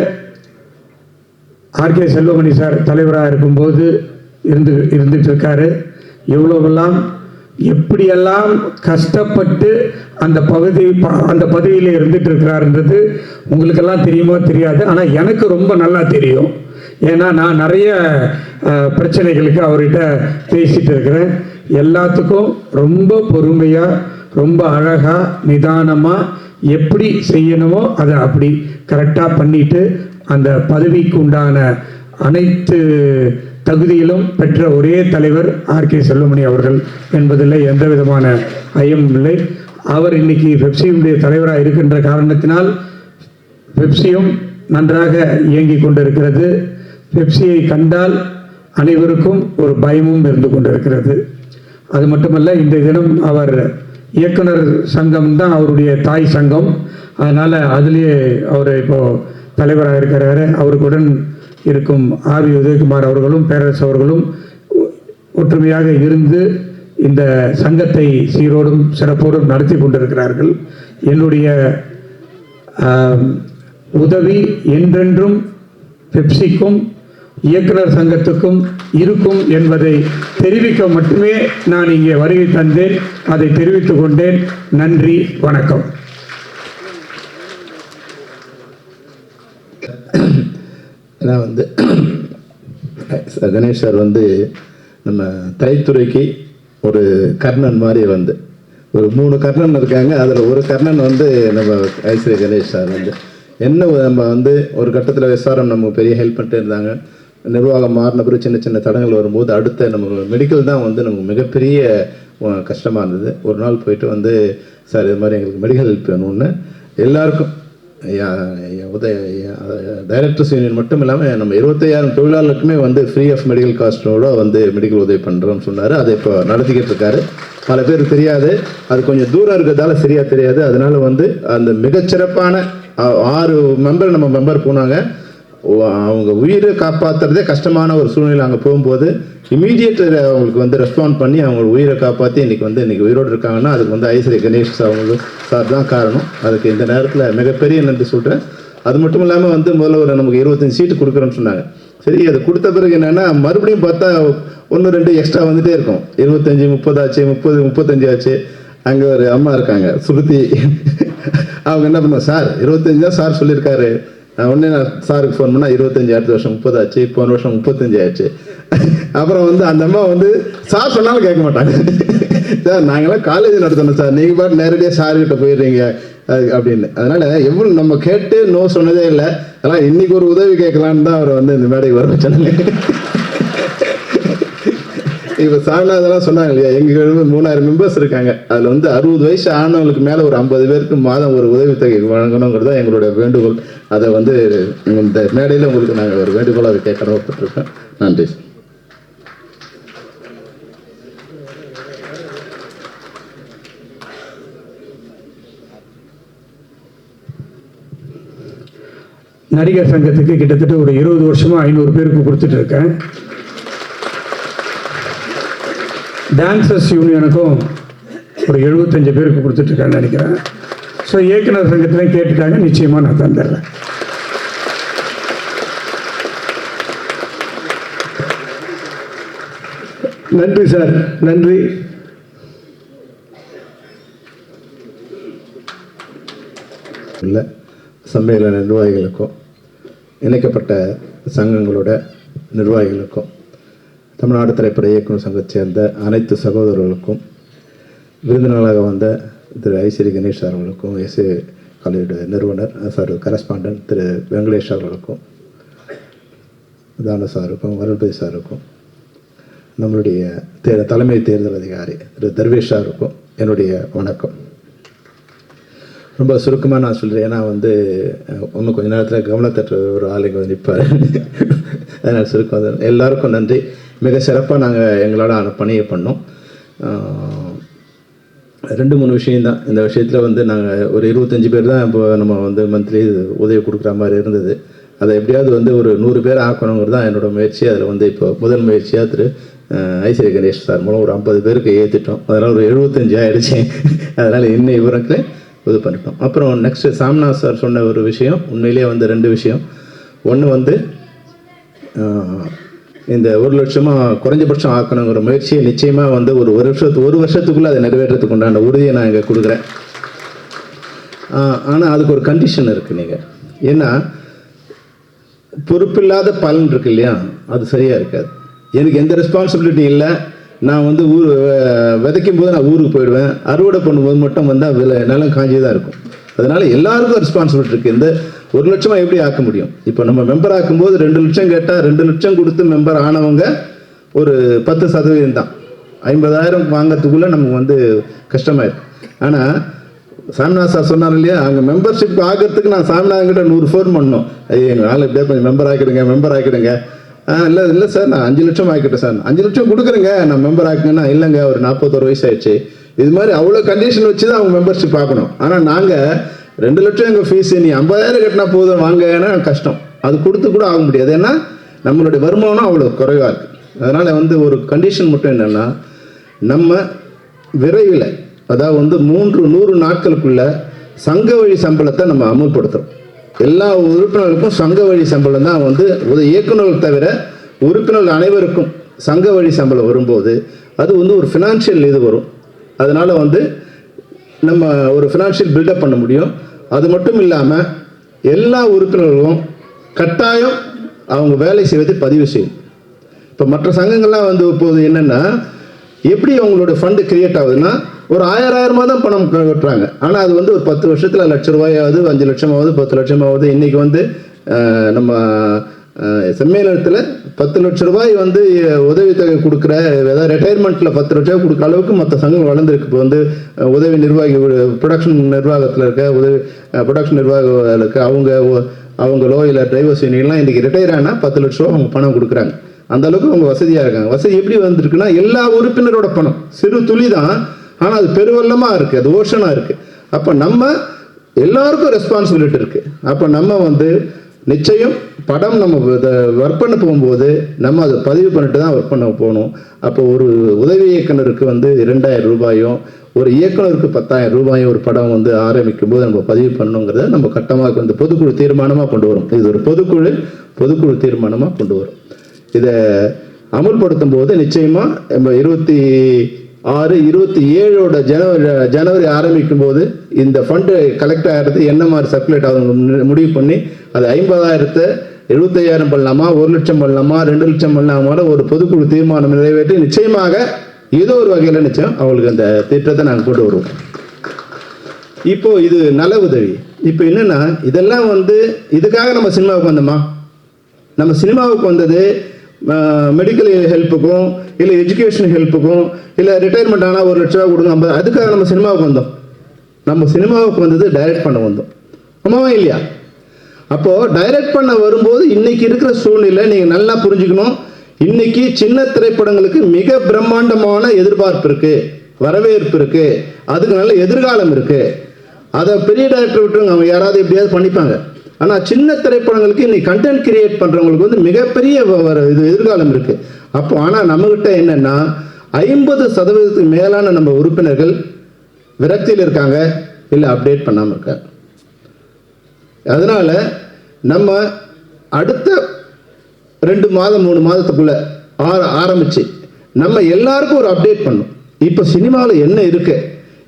ஆர்.கே. செல்வமணி சார் தலைவராக இருக்கும்போது இருந்துட்டு இருக்காரு. எவ்வளோவெல்லாம் எப்படியெல்லாம் கஷ்டப்பட்டு அந்த பதவியில் இருந்துட்டு இருக்கிறாருன்றது உங்களுக்கெல்லாம் தெரியுமோ தெரியாது. ஆனால் எனக்கு ரொம்ப நல்லா தெரியும். ஏன்னா நான் நிறைய பிரச்சனைகளுக்கு அவர்கிட்ட பேசிட்டு இருக்கிறேன். எல்லாத்துக்கும் ரொம்ப பொறுமையாக, ரொம்ப அழகாக, நிதானமாக எப்படி செய்யணுமோ அதை அப்படி கரெக்டாக பண்ணிட்டு அந்த பதவிக்கு உண்டான அனைத்து தகுதியிலும் பெற்ற ஒரே தலைவர் ஆர்.கே. செல்வமணி அவர்கள் என்பதில் எந்த விதமான ஐயமும் இல்லை. அவர் இன்னைக்கு பெப்சியுடைய தலைவராக இருக்கின்ற காரணத்தினால் பெப்சியும் நன்றாக இயங்கி கொண்டிருக்கிறது. பெப்சியை கண்டால் அனைவருக்கும் ஒரு பயமும் இருந்து கொண்டிருக்கிறது. அது மட்டுமல்ல, இன்றைய தினம் அவர் இயக்குனர் சங்கம் தான் அவருடைய தாய் சங்கம். அதனால் அதுலேயே அவர் இப்போது தலைவராக இருக்கிறாரு. அவருக்குடன் இருக்கும் ஆர்.வி. உதயகுமார் அவர்களும் பேரரசு அவர்களும் ஒற்றுமையாக இருந்து இந்த சங்கத்தை சீரோடும் சிறப்போடும் நடத்தி கொண்டிருக்கிறார்கள். என்னுடைய உதவி என்றென்றும் பெப்சிக்கும் இயக்குனர் சங்கத்துக்கும் இருக்கும் என்பதை தெரிவிக்க மட்டுமே நான் இங்கே வருகை தந்தேன். அதை தெரிவித்துக் கொண்டேன். நன்றி, வணக்கம். ஏன்னா வந்து கணேஷ் சார் வந்து நம்ம திரைத்துறைக்கு ஒரு கர்ணன் மாதிரி வந்து ஒரு 3 கர்ணன் இருக்காங்க. அதில் ஒரு கர்ணன் வந்து நம்ம ஐஸ்வர்யா கணேஷ் சார் வந்து என்ன நம்ம வந்து ஒரு கட்டத்தில் விசாரம் நமக்கு பெரிய ஹெல்ப் பண்ணிட்டு இருந்தாங்க. நிர்வாகம் மாறின பிறகு சின்ன சின்ன தடங்கள் வரும்போது அடுத்த நம்ம மெடிக்கல் தான் வந்து நமக்கு மிகப்பெரிய கஷ்டமாக இருந்தது. ஒரு நாள் போயிட்டு வந்து சார் இது மாதிரி எங்களுக்கு மெடிக்கல் ஹெல்ப் வேணும்னு எல்லாருக்கும் டைரக்டர்ஸ் யூனியன் மட்டும் இல்லாமல் நம்ம 25,000 தொழிலாளருக்குமே வந்து ஃப்ரீ ஆஃப் மெடிக்கல் காஸ்ட்டோட வந்து மெடிக்கல் உதவி பண்ணுறோம்னு சொன்னார். அதை இப்போ நடத்திக்கிட்டு இருக்காரு. பல பேருக்கு தெரியாது, அது கொஞ்சம் தூரம் இருக்கிறதால சரியாக தெரியாது. அதனால வந்து அந்த மிகச்சிறப்பான 6 மெம்பர் நம்ம மெம்பர் போனாங்க. அவங்க உயிரை காப்பாற்றுறதே கஷ்டமான ஒரு சூழ்நிலை. அங்கே போகும்போது இமீடியட் அவங்களுக்கு வந்து ரெஸ்பாண்ட் பண்ணி அவங்க உயிரை காப்பாற்றி இன்றைக்கி உயிரோடு இருக்காங்கன்னா அதுக்கு வந்து ஐஸ்வர்யா கணேஷ் சார் தான் காரணம். அதுக்கு இந்த நேரத்தில் மிகப்பெரிய நன்றி சொல்கிறேன். அது மட்டும் இல்லாமல் வந்து முதல்ல நமக்கு 25 சீட்டு கொடுக்குறோன்னு சொன்னாங்க. சரி, அது கொடுத்த பிறகு என்னென்னா மறுபடியும் பார்த்தா 1-2 எக்ஸ்ட்ரா வந்துகிட்டே இருக்கும். 25, 30 ஆச்சு, 30, 35 ஆச்சு. அங்கே ஒரு அம்மா இருக்காங்க சுருதி, அவங்க என்ன பண்ணுவோம், சார் 25 தான் சார் சொல்லியிருக்காரு. உடனே நான் சாருக்கு ஃபோன் பண்ணால் 25 அடுத்த வருஷம் 30 ஆச்சு, போன வருஷம் 35 ஆச்சு. அப்புறம் வந்து அந்த அம்மா வந்து சார் சொன்னாலும் கேட்க மாட்டாங்க. சார் நாங்களாம் காலேஜ் நடத்தணும் சார், நீங்கள் பாட்டு நேரடியாக சார்கிட்ட போயிடுறீங்க அப்படின்னு. அதனால் எவ்வளோ நம்ம கேட்டு நோ சொன்னதே இல்லை. அதெல்லாம் இன்றைக்கி ஒரு உதவி கேட்கலான்னு தான் அவர் வந்து இந்த மேடைக்கு வர வச்சாங்க. இப்போ சாமிநாதெல்லாம் சொன்னாங்க இல்லையா, எங்கள் 3000 மெம்பர்ஸ் இருக்காங்க. அதில் வந்து 60 வயசு ஆனவங்களுக்கு மேலே ஒரு 50 பேருக்கு மாதம் ஒரு உதவித்தொகை வழங்கணுங்கிறது தான் எங்களுடைய வேண்டுகோள். அதை வந்து இந்த மேடையில் உங்களுக்கு நாங்கள் ஒரு வேண்டுகோளாக அதை கேட்கறோம். நன்றி. நடிகர் சங்கத்துக்கு கிட்டத்தட்ட ஒரு 20 வருஷமாக 500 பேருக்கு கொடுத்துட்டு இருக்கேன். டான்சர்ஸ் யூனியனுக்கும் ஒரு 75 பேருக்கு கொடுத்துட்ருக்கேன்னு நினைக்கிறேன். ஸோ இயக்குனர் சங்கத்திலையும் கேட்டுட்டாங்க, நிச்சயமாக நான் தந்துடுறேன். நன்றி சார், நன்றி. இல்லை, சம்மேளன நிர்வாகிகளுக்கும் இணைக்கப்பட்ட சங்கங்களோட நிர்வாகிகளுக்கும் தமிழ்நாடு திரைப்பட இயக்குனர் சங்கத்தை சேர்ந்த அனைத்து சகோதரர்களுக்கும் விருந்தினராக வந்த திரு ஐஸ்வரி கணேஷ் அவர்களுக்கும் எஸ்ஏ காலேஜோட நிறுவனர் சார் கரஸ்பாண்டன்ட் திரு வெங்கடேஷ் அவர்களுக்கும் தான சாருக்கும் வருண்பதி சாருக்கும் நம்மளுடைய தலைமை தேர்தல் அதிகாரி திரு தர்வேஷ் சாருக்கும் என்னுடைய வணக்கம். ரொம்ப சுருக்கமாக நான் சொல்கிறேன், ஏன்னா இன்னும் கொஞ்ச நேரத்தில் கவனத்தற்ற ஒரு ஆளுங்க நிற்பார். அதனால் சுருக்கம் எல்லாருக்கும் நன்றி. மிக சிறப்பாக நாங்கள் எங்களோட பணியை பண்ணோம். 2-3 விஷயந்தான் இந்த விஷயத்தில் நாங்கள் ஒரு 25 பேர் தான் இப்போ நம்ம மந்த்லி உதவி கொடுக்குற மாதிரி இருந்தது. அதை எப்படியாவது ஒரு 100 பேர் ஆக்கணுங்கிறது தான் என்னோடய முயற்சி. அதில் இப்போ முதல் முயற்சியாக திரு ஐஸ்வரி கணேஷ் சார் மூலம் ஒரு 50 பேருக்கு ஏற்றிட்டோம். அதனால் ஒரு 75 ஆகிடுச்சு. அதனால் இன்னும் இவருக்கு இது பண்ணிட்டோம். அப்புறம் நெக்ஸ்ட்டு சாம்நாத் சார் சொன்ன ஒரு விஷயம், உண்மையிலேயே 2 விஷயம். ஒன்று இந்த 1 லட்சமாக குறைஞ்சபட்சம் ஆக்கணுங்கிற முயற்சியை நிச்சயமாக ஒரு வருஷத்துக்குள்ளே அதை நிறைவேற்றத்துக்கு உண்டான உறுதியை நான் இங்கே கொடுக்குறேன். ஆனால் அதுக்கு ஒரு கண்டிஷன் இருக்குது. நீங்கள் ஏன்னா பொறுப்பில்லாத பலன் இருக்கு இல்லையா, அது சரியாக இருக்காது. எனக்கு எந்த ரெஸ்பான்சிபிலிட்டி இல்லை. நான் ஊர் விதைக்கும் போது நான் ஊருக்கு போயிடுவேன், அறுவடை பண்ணும்போது மட்டும் நிலம் காஞ்சி தான் இருக்கும். அதனால் எல்லாருக்கும் ரெஸ்பான்சிபிலிட்டி இருக்குது. இந்த 1 லட்சமாக எப்படி ஆக்க முடியும்? இப்போ நம்ம மெம்பர் ஆக்கும்போது 2 லட்சம் கேட்டால் 2 லட்சம் கொடுத்து மெம்பர் ஆனவங்க ஒரு 10% தான். 50,000 வாங்கிறதுக்குள்ளே நமக்கு கஷ்டமாயிருக்கு. ஆனால் சாமிநாத் சார் சொன்னார் இல்லையா, அங்கே மெம்பர்ஷிப் ஆகிறதுக்கு நான் சாமிநாதன்கிட்ட 100 ஃபோன் பண்ணோம். எங்கள் ஆள் எப்படியா கொஞ்சம் மெம்பர் ஆக்கிடுங்க. இல்லை சார், நான் 5 லட்சம் ஆக்கிட்டேன் சார். 5 லட்சம் கொடுக்குறேங்க, நான் மெம்பர் ஆக்குங்கன்னா இல்லைங்க, ஒரு 41 வயசு ஆயிடுச்சு. இது மாதிரி அவ்வளோ கண்டிஷன் வச்சு தான் அவங்க மெம்பர்ஷிப் ஆக்கணும். ஆனால் நாங்கள் 2 லட்சம் எங்கள் ஃபீஸு, நீ 50,000 கட்டினா போதும் வாங்கன்னா கஷ்டம். அது கொடுத்து கூட ஆக முடியாது. ஏன்னா நம்மளுடைய வருமானம் அவ்வளோ குறைவாக இருக்குது. அதனால் ஒரு கண்டிஷன் மட்டும் என்னென்னா, நம்ம விரைவில் அதாவது 100 நாட்களுக்குள்ள சங்க வழி சம்பளத்தை நம்ம அமுல்படுத்துகிறோம். எல்லா உறுப்பினர்களுக்கும் சங்க வழி சம்பளம் தான் இயக்குநர்கள் தவிர உறுப்பினர்கள் அனைவருக்கும் சங்க வழி சம்பளம் வரும்போது அது ஒரு ஃபினான்ஷியல் இது வரும். அதனால் நம்ம ஒரு ஃபினான்ஷியல் பில்டப் பண்ண முடியும். அது மட்டும் இல்லாமல் எல்லா உறுப்பினர்களும் கட்டாயம் அவங்க வேலை செய்வதை பதிவு செய்யும். இப்போ மற்ற சங்கங்கள்லாம் இப்போது என்னென்னா, எப்படி அவங்களோட ஃபண்டு கிரியேட் ஆகுதுன்னா, ஒரு 1000 தான் பணம் கட்டுறாங்க. ஆனால் அது ஒரு 10 வருஷத்தில் 1 லட்ச ரூபாயாவது, 5 லட்சமாவது, 10 லட்சமாவது. இன்றைக்கி நம்ம சம்மேளனத்தில் 10 லட்ச ரூபாய் உதவித்தொகை கொடுக்குற, ஏதாவது ரிட்டையர்மெண்ட்டில் 10 லட்சம் கொடுக்குற அளவுக்கு மற்ற சங்கங்கள் வளர்ந்துருக்கு. இப்போ உதவி நிர்வாகி, ப்ரொடக்ஷன் நிர்வாகத்தில் இருக்க ப்ரொடக்ஷன் நிர்வாகிகளுக்கு அவங்களோ இல்லை டிரைவர்ஸ் யூனியன்லாம் இன்றைக்கி ரிட்டையர் ஆனால் 10 லட்ச ரூபா அவங்க பணம் கொடுக்குறாங்க. அந்த அளவுக்கு அவங்க வசதியாக இருக்காங்க. வசதி எப்படி வந்திருக்குன்னா, எல்லா உறுப்பினரோட பணம் சிறு துளி தான், ஆனால் அது பெருவெள்ளமாக இருக்குது, அது ஓஷனாக இருக்குது. அப்போ நம்ம எல்லாருக்கும் ரெஸ்பான்சிபிலிட்டி இருக்குது. அப்போ நம்ம நிச்சயம் படம் நம்ம ஒர்க் பண்ண போகும்போது நம்ம அதை பதிவு பண்ணிட்டு தான் ஒர்க் பண்ண போகணும். அப்போ ஒரு உதவி இயக்குனருக்கு 2,000 ரூபாயும், ஒரு இயக்குனருக்கு 10,000 ரூபாயும் ஒரு படம் ஆரம்பிக்கும் போது நம்ம பதிவு பண்ணணுங்கிறத நம்ம கட்டமாக பொதுக்குழு தீர்மானமாக கொண்டு வரும். இது ஒரு பொதுக்குழு தீர்மானமாக கொண்டு வரும். இதை அமுல்படுத்தும் போது நிச்சயமாக நம்ம 27 ஜனவரி ஆரம்பிக்கும் போது இந்த ஃபண்டு கலெக்ட் ஆகிறது என்ன மாதிரி சர்க்குலேட் ஆகுது முடிவு பண்ணி அது 50,000 75,000 பண்ணலாமா, 1 லட்சம் பண்ணலாமா, 2 லட்சம் பண்ணலாமா, ஒரு பொதுக்குழு தீர்மானம் நிறைவேற்றி நிச்சயமாக ஏதோ ஒரு வகையில் நிச்சயம் அவங்களுக்கு அந்த திட்டத்தை நாங்கள் கொண்டு வருவோம். இப்போ இது நல உதவி. இப்போ என்னன்னா, இதெல்லாம் இதுக்காக நம்ம சினிமாவுக்கு வந்தோமா? நம்ம சினிமாவுக்கு வந்தது மெடிக்கல் ஹெல்ப்புக்கும், இல்லை எஜுகேஷன் ஹெல்ப்புக்கும், இல்லை ரிட்டையர்மெண்ட் ஆனால் 1 லட்ச ரூபா கொடுங்க 50, அதுக்காக நம்ம சினிமாவுக்கு வந்தோம். நம்ம சினிமாவுக்கு வந்தது டைரக்ட் பண்ண வந்தோம், ஆமாவா இல்லையா? அப்போது டைரக்ட் பண்ண வரும்போது இன்றைக்கி இருக்கிற சூழ்நிலை நீங்கள் நல்லா புரிஞ்சுக்கணும். இன்றைக்கி சின்ன திரைப்படங்களுக்கு மிக பிரம்மாண்டமான எதிர்பார்ப்பு இருக்குது, வரவேற்பு இருக்குது, அதுக்கு நல்ல எதிர்காலம் இருக்குது. அதை பெரிய டைரக்டர் விட்டுருங்க, அவங்க யாராவது எப்படியாவது பண்ணிப்பாங்க. ஆனால் சின்ன திரைப்படங்களுக்கு இன்னைக்கு கண்டென்ட் கிரியேட் பண்ணுறவங்களுக்கு மிகப்பெரிய இது எதிர்காலம் இருக்குது. அப்போ ஆனால் நம்மகிட்ட என்னென்னா 50% மேலான நம்ம உறுப்பினர்கள் விரக்தியில் இருக்காங்க, இல்லை அப்டேட் பண்ணாமல் இருக்காங்க. அதனால் நம்ம அடுத்த 2 மாதம் 3 மாதத்துக்குள்ளே ஆரம்பித்து நம்ம எல்லாருக்கும் ஒரு அப்டேட் பண்ணணும். இப்போ சினிமாவில் என்ன இருக்குது,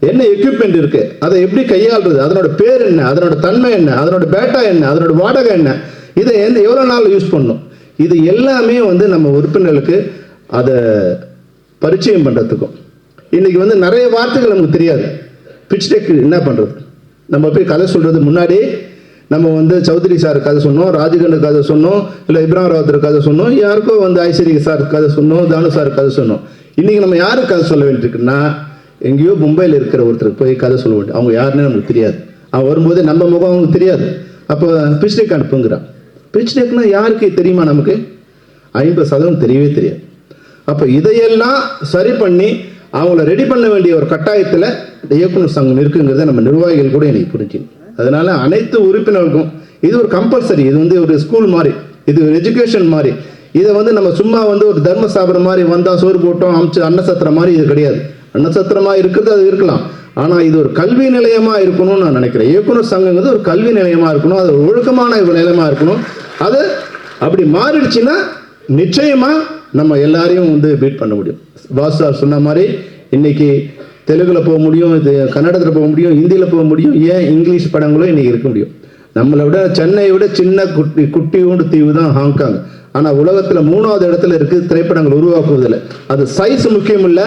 என்ன எக்யூப்மெண்ட் இருக்குது, அதை எப்படி கையாளுறது, அதனோட பேர் என்ன, அதனோட தன்மை என்ன, அதனோட பேட்டா என்ன, அதனோட வாடகை என்ன, இதை எவ்வளோ நாள் யூஸ் பண்ணணும், இது எல்லாமே வந்து நம்ம உறுப்பினர்களுக்கு அதை பரிச்சயம் பண்ணுறதுக்கும். இன்றைக்கி வந்து நிறைய வார்த்தைகள் நமக்கு தெரியாது. பிச் டெக் என்ன பண்ணுறது, நம்ம போய் கதை சொல்கிறது முன்னாடி நம்ம வந்து சௌத்ரி சார் கதை சொன்னோம், ராஜகண்ணு கதை சொன்னோம், இல்லை இப்ராஹிம் ராவத்தர் கதை சொன்னோம், யாருக்கோ வந்து ஐஸ்வரி சார் கதை சொன்னோம், தானு சார் கதை சொன்னோம். இன்றைக்கி நம்ம யாருக்கு கதை சொல்ல வேண்டியிருக்குன்னா, எங்கேயோ மும்பையில் இருக்கிற ஒருத்தருக்கு போய் கதை சொல்ல வேண்டிய, அவங்க யாருன்னு நமக்கு தெரியாது, அவன் வரும்போது நம்ம முகம் அவங்களுக்கு தெரியாது. அப்போ பிச் டெக் அனுப்புங்கிறான். பிச் டெக்னா யாருக்கு தெரியுமா, நமக்கு 50% தெரியவே தெரியாது. அப்போ இதையெல்லாம் சரி பண்ணி அவங்கள ரெடி பண்ண வேண்டிய ஒரு கட்டாயத்தில் இயக்குனர் சங்கம் இருக்குங்கிறத நம்ம நிர்வாகிகள் கூட இன்னைக்கு புரிஞ்சுக்கணும். அதனால அனைத்து உறுப்பினர்களுக்கும் இது ஒரு கம்பல்சரி, இது வந்து ஒரு ஸ்கூல் மாதிரி, இது ஒரு எஜுகேஷன் மாதிரி. இதை வந்து நம்ம சும்மா வந்து ஒரு தர்மஸ்தாபனம் மாதிரி வந்தால் சோறு போட்டோம் அமிச்சு அன்னசத்திரம் மாதிரி இது கிடையாது. அன்னசத்திரமாக இருக்கிறது அது இருக்கலாம், ஆனால் இது ஒரு கல்வி நிலையமாக இருக்கணும்னு நான் நினைக்கிறேன். இயக்குனர் சங்கங்கிறது ஒரு கல்வி நிலையமாக இருக்கணும், அது ஒரு ஒழுக்கமான நிலையமாக இருக்கணும். அது அப்படி மாறிடுச்சுன்னா நிச்சயமாக நம்ம எல்லாரையும் வந்து பீட் பண்ண முடியும். பாஸ் சார் சொன்ன மாதிரி இன்னைக்கு தெலுங்குல போக முடியும், இது கன்னடத்தில் போக முடியும், ஹிந்தியில் போக முடியும், ஏன் இங்கிலீஷ் படங்களும் இன்றைக்கி இருக்க முடியும். நம்மளை விட சென்னையை விட சின்ன குட்டியோண்டு தீவு தான் ஹாங்காங். ஆனால் உலகத்தில் 3வது இடத்துல இருக்குது திரைப்படங்கள் உருவாக்குவதில். அது சைஸ் முக்கியம் இல்லை,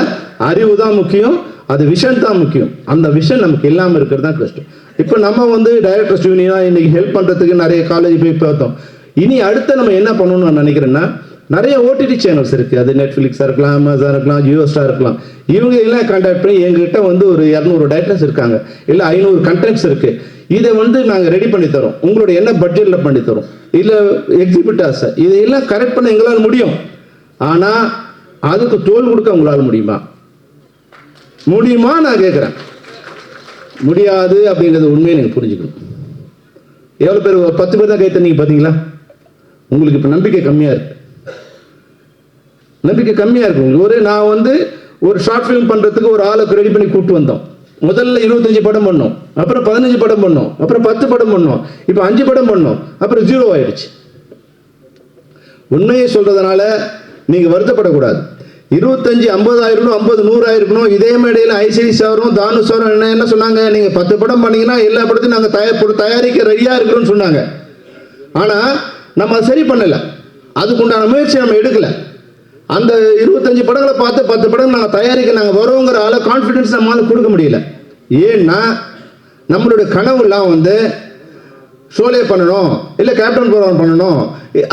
அறிவு தான் முக்கியம், அது விஷன் தான் முக்கியம். அந்த விஷன் நமக்கு இல்லாமல் இருக்கிறது தான் கஷ்டம். இப்போ நம்ம வந்து டைரக்டர்ஸ் யூனியனாக இன்றைக்கி ஹெல்ப் பண்ணுறதுக்கு நிறைய காலேஜ் போய் பார்த்தோம். இனி அடுத்து நம்ம என்ன பண்ணணும்னு நான் நினைக்கிறேன்னா, நிறைய ஓடிடி சேனல்ஸ் இருக்குது, அது நெட்ஃப்ளிக்ஸாக இருக்கலாம், அமேசான் இருக்கலாம், ஜியோஸ்டார் இருக்கலாம். இவங்க எல்லாம் கான்டாக்ட் பண்ணி எங்ககிட்ட வந்து ஒரு 200 டைரக்டர்ஸ் இருக்காங்க, இல்லை 500 கண்டென்ட்ஸ் இருக்குது, இதை வந்து நாங்கள் ரெடி பண்ணி தரோம், உங்களுடைய என்ன பட்ஜெட்டில் பண்ணி தரோம், இல்லை எக்ஸிபிட்டார்ஸை இதையெல்லாம் கரெக்ட் பண்ண எங்களால் முடியும். ஆனால் அதுக்கு தோல் கொடுக்க உங்களால் முடியுமா? நான் கேட்குறேன். முடியாது அப்படிங்கிறது உண்மையை நீங்கள் புரிஞ்சுக்கணும். எவ்வளோ பேர், 10 பேர் தான் கை தண்ணீங்க பார்த்தீங்களா? உங்களுக்கு இப்போ நம்பிக்கை கம்மியாக இருக்குது, நம்பிக்கை கம்மியாக இருக்கு உங்களுக்கு. நான் வந்து ஒரு ஷார்ட் ஃபிலிம் பண்ணுறதுக்கு ஒரு ஆளுக்கு ரெடி பண்ணி கூப்பிட்டு வந்தோம். முதல்ல 25 படம் பண்ணோம், அப்புறம் 15 படம் பண்ணோம், அப்புறம் 10 படம் பண்ணோம், இப்போ 5 படம் பண்ணோம், அப்புறம் 0 ஆயிடுச்சு. உண்மையை சொல்றதுனால நீங்கள் வருத்தப்படக்கூடாது. 25, 50 ஆயிருக்கணும், 50, 100 ஆயிருக்கணும். இதே மேடையில் ஐஸ்வரி சாரும் தானு சாரும் என்ன சொன்னாங்க, நீங்கள் 10 படம் பண்ணீங்கன்னா எல்லா படத்தையும் நாங்கள் தயாரிக்க ரெடியாக இருக்கிறோம்னு சொன்னாங்க. ஆனால் நம்ம அதை சரி பண்ணலை, அதுக்குண்டான முயற்சி நம்ம எடுக்கலை. அந்த 25 படங்களை பார்த்து 10 படம் நாங்கள் தயாரிக்க நாங்கள் வரோங்கிற ஆள கான்ஃபிடென்ஸ் நம்மளால் கொடுக்க முடியல. ஏன்னா நம்மளுடைய கனவுலாம் வந்து ஷோலே பண்ணணும், இல்லை கேப்டன் படம் பண்ணணும்,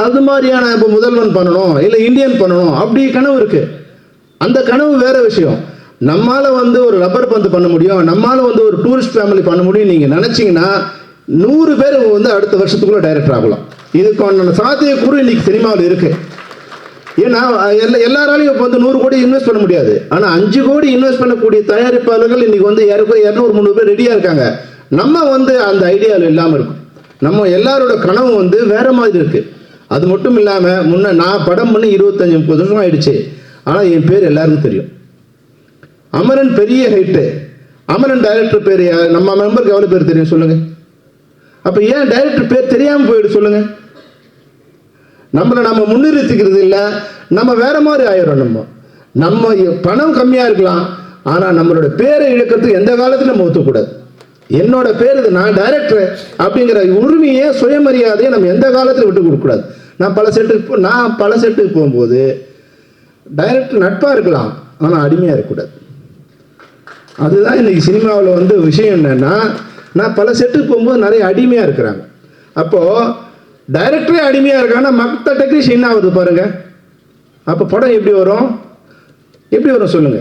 அது மாதிரியான இப்போ முதல்வன் பண்ணணும், இல்லை இந்தியன் பண்ணணும், அப்படி கனவு இருக்குது. அந்த கனவு வேற விஷயம். நம்மால் வந்து ஒரு ரப்பர் பந்து பண்ண முடியும், நம்மால் வந்து ஒரு டூரிஸ்ட் ஃபேமிலி பண்ண முடியும் நீங்கள் நினச்சிங்கன்னா 100 பேர் வந்து அடுத்த வருஷத்துக்குள்ளே டைரக்டர் ஆகலாம். இதுக்கான சாத்தியக்கூறு இன்னைக்கு சினிமாவில் இருக்குது. ஏன்னா எல்லாராலையும் இப்போ வந்து 100 கோடி இன்வெஸ்ட் பண்ண முடியாது. ஆனால் 5 கோடி இன்வெஸ்ட் பண்ணக்கூடிய தயாரிப்பாளர்கள் இன்னைக்கு வந்து 200-300 பேர் ரெடியாக இருக்காங்க. நம்ம வந்து அந்த ஐடியாவில் இல்லாமல் இருக்கும். நம்ம எல்லாரோட கனவு வந்து வேற மாதிரி இருக்கு. அது மட்டும் இல்லாமல் நான் படம் பண்ணி 25-30 வருஷம் ஆயிடுச்சு. ஆனால் என் பேர் எல்லாருக்கும் தெரியும். அமரன் பெரிய ஹைட்டு. அமரன் டைரக்டர் பேர் நம்ம மெம்பருக்கு எவ்வளோ பேர் தெரியும் சொல்லுங்க? அப்போ ஏன் டைரக்டர் பேர் தெரியாமல் போயிடு சொல்லுங்க? நம்மளை நம்ம முன்னிறுத்திக்கிறது இல்லை, நம்ம வேற மாதிரி ஆயிடும். நம்ம பணம் கம்மியாக இருக்கலாம், ஆனால் நம்மளோட பேரை இழக்கிறதுக்கு எந்த காலத்திலும் நம்ம ஒத்துக்கூடாது. என்னோட பேர் இது, நான் டைரக்டர் அப்படிங்கிற உரிமையை சுயமரியாதையை நம்ம எந்த காலத்தில் விட்டு கொடுக்கக்கூடாது. நான் பல செட்டுக்கு போகும்போது டைரக்டர் நட்பாக இருக்கலாம், ஆனால் அடிமையாக இருக்கக்கூடாது. அதுதான் இன்னைக்கு சினிமாவில் வந்து விஷயம். என்னன்னா, நான் பல செட்டுக்கு போகும்போது நிறைய அடிமையாக இருக்கிறாங்க. அப்போது டைரக்டரே அடிமையாக இருக்காங்கன்னா மற்ற டெக்னீஷியன் என்ன ஆகுது பாருங்க. அப்போ படம் எப்படி வரும் சொல்லுங்க?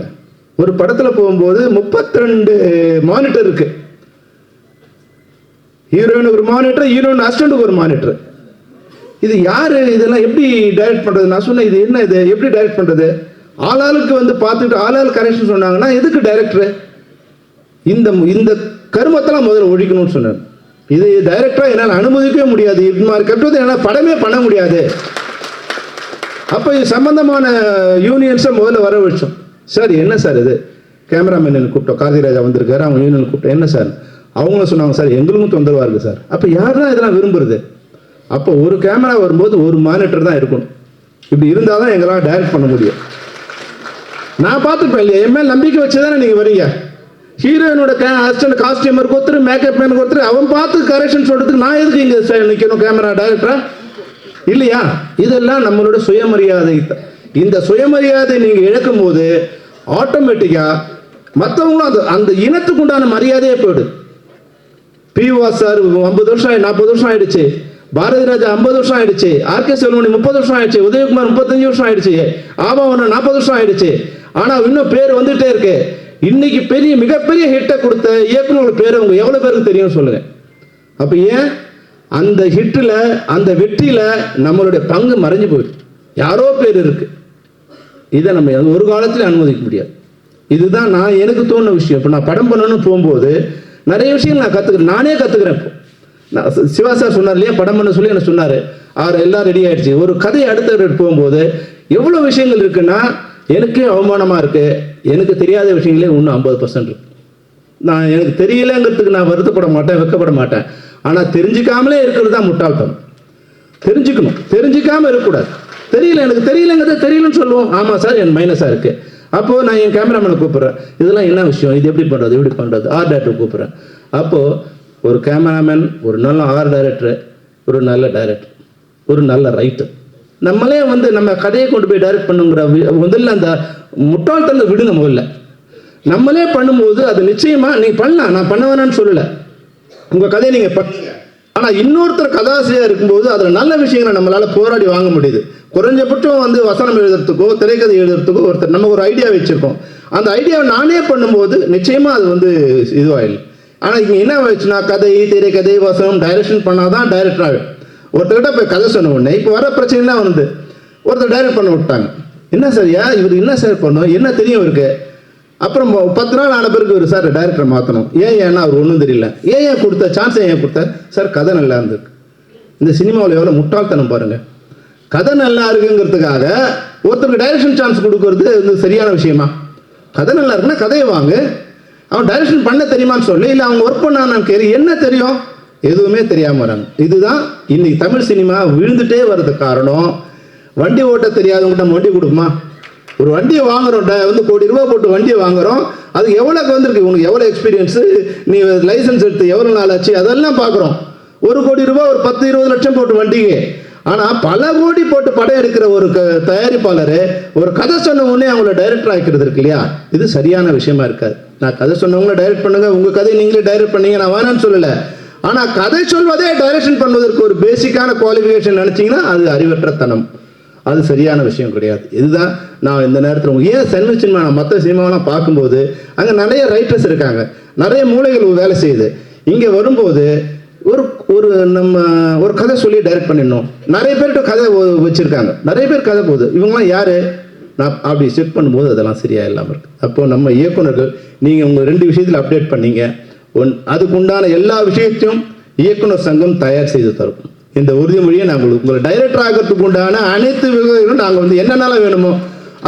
ஒரு படத்தில் போகும்போது 32 மானிட்டர் இருக்கு. ஹீரோயினுக்கு ஒரு மானிட்டர், ஹீரோயின் அசிஸ்டண்ட்டுக்கு ஒரு மானிட்டர். இது யாரு இதெல்லாம் எப்படி டைரக்ட் பண்றது? நான் சொன்னேன், இது என்ன, இது எப்படி டைரக்ட் பண்றது? ஆளாளுக்கு வந்து பார்த்துட்டு ஆளாள் கரெக்ஷன் சொன்னாங்கன்னா எதுக்கு டைரக்டர்? இந்த கருமத்தெல்லாம் முதல்ல ஒழிக்கணும்னு சொன்னார். இது டைரக்டரா என்னால் அனுமதிக்கவே முடியாது. இது மாதிரி கட்டுறது என்னால் படமே பண்ண முடியாது. அப்போ இது சம்பந்தமான யூனியன்ஸை முதல்ல வர வச்சோம். சார் என்ன சார் இது? கேமராமேன் கூப்பிட்டோம், கார்த்திராஜா வந்திருக்காரு, அவங்க யூனியன் கூப்பிட்டோம். என்ன சார்? அவங்களும் சொன்னாங்க சார் எங்களுக்கும் தொந்தரவாக இருக்குது சார். அப்போ யார் தான் இதெல்லாம் விரும்புறது? அப்போ ஒரு கேமரா வரும்போது ஒரு மானிட்டர் தான் இருக்கணும். இப்படி இருந்தால் தான் எங்களால் டைரக்ட் பண்ண முடியும். நான் பார்த்துப்பேன் இல்லையா, என் மேல் நம்பிக்கை வச்சு தானே நீங்கள் வரீங்க. ஹீரோயினோட அசிஸ்டன்ட் காஸ்டியூமருக்கு ஒருத்தர், மேக்கப் மேனுக்கு ஒருத்தர், அவன் பார்த்து கரெக்ஷன் சொல்கிறதுக்கு நான் எதுக்கு இங்கே நிற்கணும் கேமரா டைரக்டரா இல்லையா? இதெல்லாம் நம்மளோட சுயமரியாதை. இந்த சுயமரியாதை நீங்கள் இழக்கும் போது ஆட்டோமேட்டிக்காக மற்றவங்களும் அந்த இனத்துக்கு உண்டான மரியாதையே போயிடுது. P.O. சார் 50 வருஷம் 40 வருஷம் ஆயிடுச்சு, பாரதி ராஜா 50 வருஷம் ஆயிடுச்சு, R.K. செல்வமணி 30 வருஷம் ஆயிடுச்சு, உதயகுமார் 35 வருஷம் ஆயிடுச்சு, ஆபாவன 40 வருஷம் ஆயிடுச்சு. ஆனால் இன்னும் பேர் வந்துட்டே இருக்கு. இன்னைக்கு மிகப்பெரிய ஹிட்டை கொடுத்த இயக்குனரோட பேர் அவங்க எவ்வளோ பேருக்கு தெரியும் சொல்லுங்க. அப்போ ஏன் அந்த ஹிட்டில் அந்த வெற்றியில் நம்மளுடைய பங்கு மறைஞ்சு போயிடுது. யாரோ பேர் இருக்கு. இதை நம்ம ஒரு காலத்தில் அனுமதிக்க முடியாது. இதுதான் நான் எனக்கு தோணுன விஷயம். இப்போ நான் படம் பண்ணணும்னு போகும்போது நிறைய விஷயங்கள் நான் கற்றுக்கிறேன், நானே கற்றுக்கிறேன். இப்போ நான் சிவா சார் சொன்னார் இல்லையா, படம் பண்ண சொல்லி எனக்கு சொன்னார். எல்லாம் ரெடி ஆகிடுச்சு. ஒரு கதையை அடுத்த போகும்போது எவ்வளோ விஷயங்கள் இருக்குன்னா எனக்கே அவமானமாக இருக்குது. எனக்கு தெரியாத விஷயங்களே இன்னும் 50% இருக்கு. எனக்கு தெரியலங்கிறதுக்கு நான் வருத்தப்பட மாட்டேன், வெக்கப்பட மாட்டேன். ஆனால் தெரிஞ்சுக்காமலே இருக்கிறது தான் முட்டாள்தனம். தெரிஞ்சுக்கணும், தெரிஞ்சுக்காமல் இருக்கக்கூடாது. எனக்கு தெரியலங்கிறத தெரியலன்னு சொல்லுவோம். ஆமாம் சார் என் மைனஸாக இருக்குது. அப்போது நான் என் கேமராமேனை கூப்பிட்றேன், இதெல்லாம் என்ன விஷயம், இது எப்படி பண்ணுறது ஆர்ட் டைரக்டர் கூப்பிட்றேன். அப்போது ஒரு கேமராமேன், ஒரு நல்ல ஆர்ட் டைரக்டர், ஒரு நல்ல டைரக்டர், ஒரு நல்ல ரைட்டர், நம்மளே நம்ம கதையை கொண்டு போய் டைரக்ட் பண்ணுங்கிற முதல்ல அந்த முட்டாள்தனத்தை விடுங்க. முதல்ல நம்மளே பண்ணும்போது அது நிச்சயமாக நீங்கள் பண்ணலாம், நான் பண்ண வேணான்னு சொல்லலை, உங்கள் கதையை நீங்கள் பண்ணுங்க. ஆனால் இன்னொருத்தர் கதாசிரியர் இருக்கும்போது அதில் நல்ல விஷயங்களை நம்மளால் போராடி வாங்க முடியுது. குறைஞ்சபட்சம் வசனம் எழுதுறதுக்கோ திரைக்கதை எழுதுறதுக்கோ ஒருத்தர் நம்ம ஒரு ஐடியா வச்சுருக்கோம். அந்த ஐடியாவை நானே பண்ணும்போது நிச்சயமாக அது இதுவாயில்லை. ஆனால் இங்கே என்ன ஆயிடுச்சுன்னா கதை, திரைக்கதை, வசனம், டைரக்ஷன் பண்ணால் தான் டைரக்டர் ஆகும். ஒருத்தர்கிட்ட போய் கதை சொன்ன உடனே இப்போ வர பிரச்சனைலாம் ஒருத்தர் டைரக்ட் பண்ண விட்டாங்க. என்ன சரியா இவர் என்ன சார் பண்ணணும், என்ன தெரியும் இவருக்கு. அப்புறம் 10 நாள் ஆன பிறகு ஒரு சார் டைரக்டரை மாற்றணும். ஏன்னா அவர் ஒன்றும் தெரியல. ஏன் கொடுத்த சான்ஸ் கொடுத்த சார் கதை நல்லா இருந்திருக்கு. இந்த சினிமாவில் எவ்வளோ முட்டாள்தனம் பாருங்கள். கதை நல்லா இருக்குங்கிறதுக்காக ஒருத்தருக்கு டைரக்ஷன் சான்ஸ் கொடுக்கறது சரியான விஷயமா? கதை நல்லா இருக்குன்னா கதையை வாங்க. அவன் டைரக்ஷன் பண்ண தெரியுமான்னு சொல்லி, இல்லை அவங்க ஒர்க் பண்ணான்னு கேள்வி என்ன தெரியும், எதுவுமே தெரியாமல் வராங்க. இதுதான் இன்னைக்கு தமிழ் சினிமா விழுந்துட்டே வர்றதுக்கு காரணம். வண்டி ஓட்ட தெரியாதவங்ககிட்ட நம்ம வண்டி கொடுக்குமா? ஒரு வண்டியை வாங்குறோம், ₹1 கோடி போட்டு வண்டியை வாங்குறோம். அது எவ்வளோக்கு வந்திருக்கு, உனக்கு எவ்வளோ எக்ஸ்பீரியன்ஸு, நீ லைசன்ஸ் எடுத்து எவ்வளோ நாள் ஆச்சு, அதெல்லாம் பார்க்குறோம். ₹1 கோடி ஒரு 10-20 லட்சம் போட்டு வண்டிங்க. ஆனால் பல கோடி போட்டு படம் எடுக்கிற ஒரு தயாரிப்பாளர் ஒரு கதை சொன்ன உடனே அவங்கள டைரக்டர் ஆக்கிறது இருக்கு இல்லையா, இது சரியான விஷயமா இருக்காது. நான் கதை சொன்னவங்கள டைரக்ட் பண்ணுங்க, உங்கள் கதையை நீங்களே டைரக்ட் பண்ணீங்க, நான் வேணான்னு சொல்லலை. ஆனால் கதை சொல்வதே டைரக்ஷன் பண்ணுவதற்கு ஒரு பேசிக்கான குவாலிஃபிகேஷன் நினச்சிங்கன்னா அது அறிவற்றத்தனம், அது சரியான விஷயம் கிடையாது. இதுதான் நான் இந்த நேரத்தில் ஏன் சினிமா நான் மற்ற சினிமாவெல்லாம் பார்க்கும்போது அங்கே நிறைய ரைட்டர்ஸ் இருக்காங்க, நிறைய மூளைகள் வேலை செய்யுது. இங்கே வரும்போது நம்ம ஒரு கதை சொல்லி டைரக்ட் பண்ணிடணும். நிறைய பேர்கிட்ட கதை வச்சுருக்காங்க, நிறைய பேர் கதை போகுது. இவங்களாம் யார்? நான் அப்படி செக் பண்ணும்போது அதெல்லாம் சரியாக இல்லாமல் இருக்குது. அப்போது நம்ம இயக்குனர்கள் நீங்கள் உங்கள் 2 விஷயத்தில் அப்டேட் பண்ணீங்க. அதுக்கு உண்டான எல்லா விஷயத்தையும் இயக்குனர் சங்கம் தயார் செய்து தரும். இந்த உறுதிமொழியை நாங்கள் உங்களை டைரக்டர் ஆகிறதுக்கு உண்டான அனைத்து விவகாரங்களும் நாங்கள் என்னென்னலாம் வேணுமோ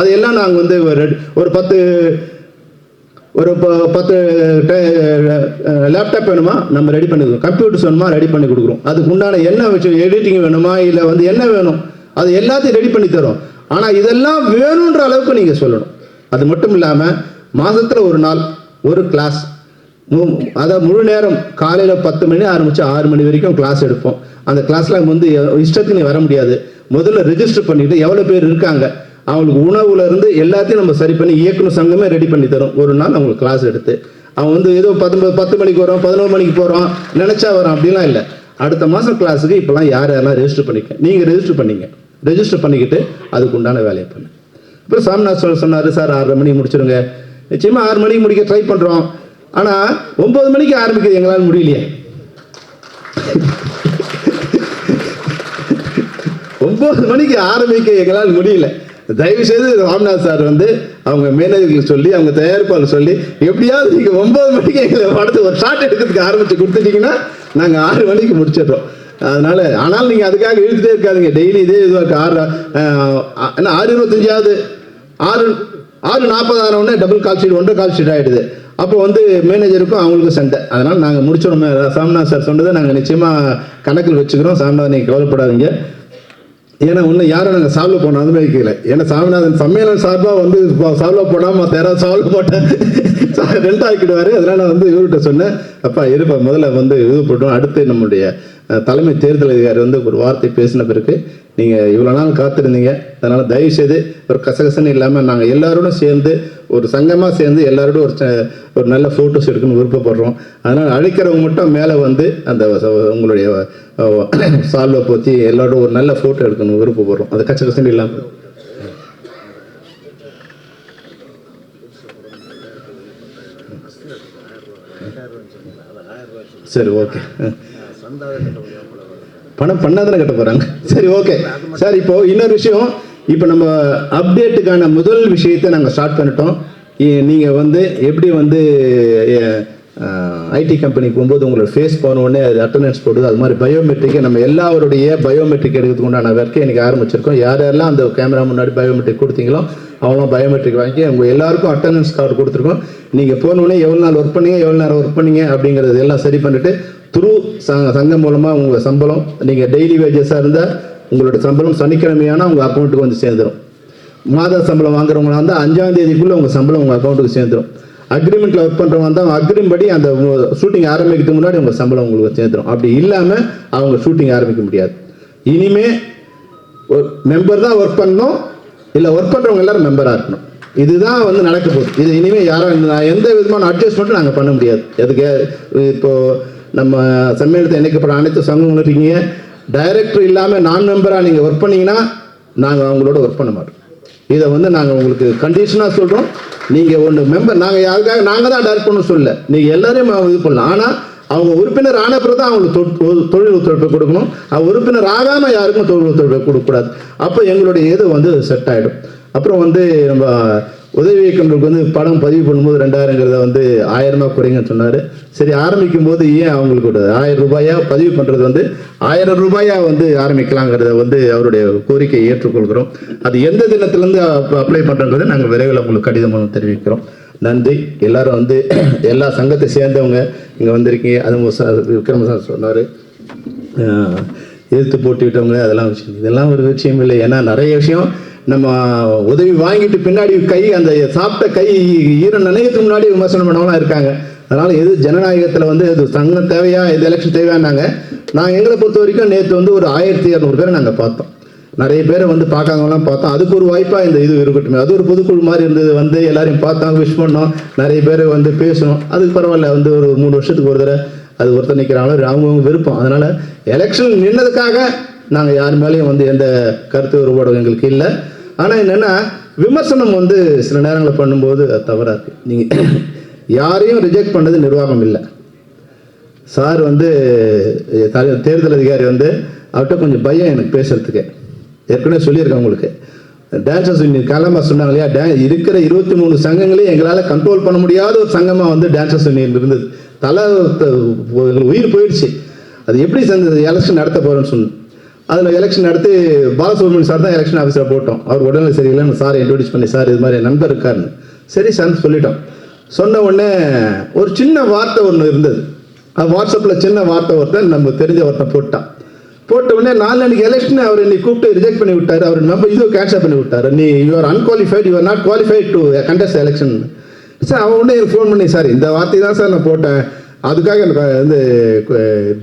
அதையெல்லாம் நாங்கள் ஒரு 10 லேப்டாப் வேணுமா நம்ம ரெடி பண்ணி கொடுக்குறோம், கம்ப்யூட்டர்ஸ் வேணுமா ரெடி பண்ணி கொடுக்குறோம். அதுக்கு உண்டான என்ன விஷயம், எடிட்டிங் வேணுமா இல்லை என்ன வேணும் அது எல்லாத்தையும் ரெடி பண்ணி தரோம். ஆனால் இதெல்லாம் வேணுன்ற அளவுக்கு நீங்கள் சொல்லணும். அது மட்டும் இல்லாமல் மாதத்தில் ஒரு நாள் ஒரு கிளாஸ், அதாவது முழு நேரம் காலையில் 10 மணி ஆரம்பித்து 6 மணி வரைக்கும் கிளாஸ் எடுப்போம். அந்த கிளாஸில் இஷ்டத்துக்கு நீ வர முடியாது. முதல்ல ரெஜிஸ்டர் பண்ணிவிட்டு எவ்வளோ பேர் இருக்காங்க அவங்களுக்கு உணவுலேருந்து எல்லாத்தையும் நம்ம சரி பண்ணி இயக்குனர் சங்கமே ரெடி பண்ணி தரும். ஒரு நாள் அவங்களுக்கு கிளாஸ் எடுத்து அவன் ஏதோ 10 மணிக்கு வரோம் 11 மணிக்கு போகிறோம் நினச்சா வரோம் அப்படிலாம் இல்லை. அடுத்த மாதம் கிளாஸுக்கு இப்போலாம் யாரெல்லாம் ரெஜிஸ்டர் பண்ணிக்க, நீங்கள் ரெஜிஸ்டர் பண்ணிக்கிட்டு அதுக்கு உண்டான வேலையை பண்ணு. அப்புறம் சாமிநாத் சொன்னார் சார் 6:30 மணிக்கு முடிச்சிடுங்க. நிச்சயமாக 6 மணிக்கு முடிக்க ட்ரை பண்ணுறோம். ஆனால் 9 மணிக்கு ஆரம்பிக்கிறது எங்களால் முடியலையே. 9 மணிக்கு ஆரம்பிக்க எங்களால் முடியல. தயவுசெய்து ராம்நாத் சார் அவங்க மேனேஜர்களுக்கு சொல்லி அவங்க தயாரிப்பாளர் சொல்லி எப்படியாவது நீங்கள் 9 மணிக்கு எங்களை படத்தை ஒரு ஷார்ட் எடுக்கிறதுக்கு ஆரம்பித்து கொடுத்துட்டீங்கன்னா நாங்கள் 6 மணிக்கு முடிச்சிடுறோம். ஆனால் நீங்கள் அதுக்காக இழுத்துட்டே இருக்காதுங்க. டெய்லி இதே இதுவாக 6:25 6:40 ஆனவுடனே double call sheet 1.5 call sheet ஆகிடுது. அப்போ வந்து மேனேஜருக்கும் அவங்களுக்கும் சண்டை. அதனால் நாங்கள் முடிச்சிடணும், சாமிநாதன் சார் சொன்னதை நாங்கள் நிச்சயமாக கணக்கில் வச்சுக்கிறோம், சாமிநாதன் நீங்கள் கவலைப்படாதீங்க. ஏன்னா ஒன்று யாரும் நாங்கள் சால்வ் பண்ண அனுமதிக்கல. ஏன்னா சாமிநாதன் சம்மேளன சார்பாக வந்து சால்வ் போடாமல் மற்ற யாராவது சால்வ் போட்டேன் ரெண்டு ஆக்கிடுவார். அதனால் வந்து இவர்கிட்ட சொன்னேன், அப்பா இருப்பா முதல்ல வந்து இது போட்டோம், அடுத்து நம்முடைய தலைமை தேர்தல் அதிகாரி வந்து ஒரு வார்த்தை பேசின பிறகு நீங்கள் இவ்வளோ நாள் காத்திருந்தீங்க, அதனால் தயவுசெய்து ஒரு கசகசன்னு இல்லாமல் நாங்கள் எல்லாரோடும் சேர்ந்து ஒரு சங்கமாக சேர்ந்து எல்லாரோடும் ஒரு நல்ல ஃபோட்டோஸ் எடுக்கணும்னு விருப்பப்படுறோம். அதனால் அழைக்கிறவங்க மட்டும் மேலே வந்து அந்த உங்களுடைய சால்வை பற்றி எல்லாரோடும் ஒரு நல்ல ஃபோட்டோ எடுக்கணும்னு விருப்பப்படுறோம், அது கசகசன்னு இல்லாமல். சரி ஓகே, பணம் பண்ணாதானே கட்ட போகிறாங்க. சரி ஓகே சார். இப்போ இன்னொரு விஷயம், இப்போ நம்ம அப்டேட்டுக்கான முதல் விஷயத்தை நாங்கள் ஸ்டார்ட் பண்ணிட்டோம். நீங்கள் வந்து எப்படி வந்து ஐடி கம்பெனிக்கு போகும்போது உங்களோட ஃபேஸ் போன உடனே அது அட்டண்டன்ஸ் போடுது, அது மாதிரி பயோமெட்ரிக்கை நம்ம எல்லாருடைய பயோமெட்ரிக் எடுக்கிறதுக்கு உண்டான ஒர்க்கை எனக்கு ஆரம்பிச்சிருக்கோம். யாரெல்லாம் அந்த கேமரா முன்னாடி பயோமெட்ரிக் கொடுத்தீங்களோ அவங்களும் பயோமெட்ரிக் வாங்கி அவங்க எல்லாருக்கும் அட்டண்டன்ஸ் கார்டு கொடுத்துருக்கோம். நீங்கள் போனோடனே எவ்வளோ நாள் ஒர்க் பண்ணீங்க, எவ்வளோ நேரம் ஒர்க் பண்ணீங்க அப்படிங்கிறது எல்லாம் சரி பண்ணிவிட்டு த்ரூ சங்கம் மூலமாக உங்கள் சம்பளம், நீங்கள் டெய்லி வேஜஸாக இருந்தால் உங்களோட சம்பளம் சனிக்கிழமையான உங்கள் அக்கௌண்ட்டுக்கு வந்து சேர்ந்துடும். மாத சம்பளம் வாங்குறவங்களாக இருந்தால் 5ஆம் தேதிக்குள்ளே உங்கள் சம்பளம் உங்கள் அக்கௌண்ட்டுக்கு சேர்ந்துடும். அக்ரிமெண்ட்டில் ஒர்க் பண்ணுறவங்க வந்தால் அவங்க அக்ரிமெண்ட் படி அந்த ஷூட்டிங் ஆரம்பிக்கிறதுக்கு முன்னாடி உங்கள் சம்பளம் உங்களுக்கு சேர்ந்துடும். அப்படி இல்லாமல் அவங்க ஷூட்டிங் ஆரம்பிக்க முடியாது. இனிமேல் ஒரு மெம்பர் தான் ஒர்க் பண்ணணும், இல்லை ஒர்க் பண்ணுறவங்க எல்லாரும் மெம்பராக இருக்கணும். இதுதான் வந்து நடக்க போகுது. இது இனிமேல் யாரும் எந்த விதமான அட்ஜஸ்ட்மெண்ட்டும் நாங்கள் பண்ண முடியாது. எதுக்கு இப்போது நம்ம சம்மேளனத்தை இணைக்கப்பட அனைத்து சங்கங்களும் இருக்கீங்க, டைரக்டர் இல்லாமல் நான் மெம்பராக நீங்கள் ஒர்க் பண்ணிங்கன்னா நாங்கள் அவங்களோட ஒர்க் பண்ண மாட்டோம். இதை வந்து நாங்கள் உங்களுக்கு கண்டிஷனாக சொல்கிறோம். நீங்கள் ஒன்று மெம்பர், நாங்கள் யாருக்காக நாங்கள் தான் டைரக்ட் பண்ண சொல்ல, நீங்கள் எல்லாரையும் இது பண்ணலாம். ஆனால் அவங்க உறுப்பினர் ஆன பிறகு தான் அவங்களுக்கு தொழில் ஒத்துழைப்பு கொடுக்கணும். உறுப்பினர் ஆகாமல் யாருக்கும் தொழில் ஒத்துழைப்பு கொடுக்கக்கூடாது. அப்போ எங்களுடைய இது வந்து செட் ஆகிடும். அப்புறம் வந்து நம்ம உதவி இயக்குநருக்கு வந்து படம் பதிவு பண்ணும்போது 2000ங்கிறத வந்து 1000 குறைங்கன்னு சொன்னார். சரி, ஆரம்பிக்கும் போது ஏன் அவங்களுக்கு ஒரு 1000 ரூபாயா பதிவு பண்ணுறது வந்து 1000 ரூபாயா வந்து ஆரம்பிக்கலாங்கிறத வந்து அவருடைய கோரிக்கையை ஏற்றுக்கொள்கிறோம். அது எந்த தினத்திலேருந்து அப்ளை பண்ணுறங்கிறத நாங்கள் விரைவில் உங்களுக்கு கடிதம் மூலம் தெரிவிக்கிறோம். நன்றி. எல்லாரும் வந்து எல்லா சங்கத்தை சேர்ந்தவங்க இங்கே வந்திருக்கீங்க. அது விக்ரம சார் சொன்னார், எதிர்த்து போட்டிவிட்டவங்க, அதெல்லாம் விஷயம், இதெல்லாம் ஒரு விஷயம் இல்லை. ஏன்னா நிறைய விஷயம் நம்ம உதவி வாங்கிட்டு பின்னாடி அந்த சாப்பிட்ட கை ஈரம் நினைக்கிறதுக்கு முன்னாடி விமர்சனம் பண்ணவங்களாம் இருக்காங்க. அதனால் எது ஜனநாயகத்தில் வந்து இது சங்கம் தேவையா, இது எலெக்ஷன் தேவையானாங்க. நாங்கள் எங்களை பொறுத்த வரைக்கும் நேற்று வந்து ஒரு 1200 பேரை நாங்கள் பார்த்தோம். நிறைய பேரை வந்து பார்க்காதவங்களாம் பார்த்தோம். அதுக்கு ஒரு வாய்ப்பாக இந்த இது இருக்கட்டும். அது ஒரு பொதுக்குழு மாதிரி இருந்தது. வந்து எல்லாரையும் பார்த்தோம், விஷ் பண்ணோம், நிறைய பேர் வந்து பேசணும். அதுக்கு பரவாயில்ல. வந்து ஒரு 3 வருஷத்துக்கு ஒரு தடவை அது ஒருத்தர் நிற்கிறாங்களோ அவங்கவுங்க விருப்பம். அதனால் எலெக்ஷன் நின்னதுக்காக நாங்கள் யார் மேலேயும் வந்து எந்த கருத்து வேறுபாடும் எங்களுக்கு இல்லை. ஆனால் என்னென்னா விமர்சனம் வந்து சில நேரங்களில் பண்ணும்போது அது தவறாக இருக்குது. நீங்கள் யாரையும் ரிஜெக்ட் பண்ணது நிர்வாகம் இல்லை. சார் வந்து தேர்தல் அதிகாரி வந்து அவர்கிட்ட கொஞ்சம் பயம் எனக்கு பேசுகிறதுக்கு. ஏற்கனவே சொல்லியிருக்கேன் உங்களுக்கு. டான்சர்ஸ் யூனியன் காலமாக சொன்னாங்க இல்லையா, இருக்கிற 23 சங்கங்களையும் எங்களால் கண்ட்ரோல் பண்ண முடியாத ஒரு சங்கமாக வந்து டான்சர்ஸ் யூனியன் இருந்தது. எங்களுக்கு உயிர் போயிடுச்சு. அது எப்படி சேர்ந்தது, எலெக்ஷன் நடத்த போகிறேன்னு சொன்னேன். அதில் எலெக்ஷன் நடத்தி பாலசுப்ரமணியன் சார் தான் எலெக்ஷன் ஆஃபீஸராக போட்டோம். அவர் உடனே சரியில்லைன்னு சார் இன்ட்ரோடியூஸ் பண்ணி, சார் இது மாதிரி நண்பர் இருக்காருன்னு. சரி சார்னு சொல்லிட்டோம். சொன்ன உடனே ஒரு சின்ன வார்த்தை ஒன்று இருந்தது. அது வாட்ஸ்அப்பில் சின்ன வார்த்தை ஒருத்தன் நம்ம தெரிஞ்ச ஒருத்தன் போட்ட உடனே 4 அன்றைக்கி எலெக்ஷன் அவர் என்னை கூப்பிட்டு ரிஜெக்ட் பண்ணி விட்டார். அவர் நம்ம இது கேன்சல் பண்ணி விட்டார். நீ you are unqualified, you are not qualified to contest election. Sir அவன் உடனே எனக்கு ஃபோன் பண்ணி, சார் இந்த வார்த்தை தான் சார் நான் போட்டேன், அதுக்காக எனக்கு வந்து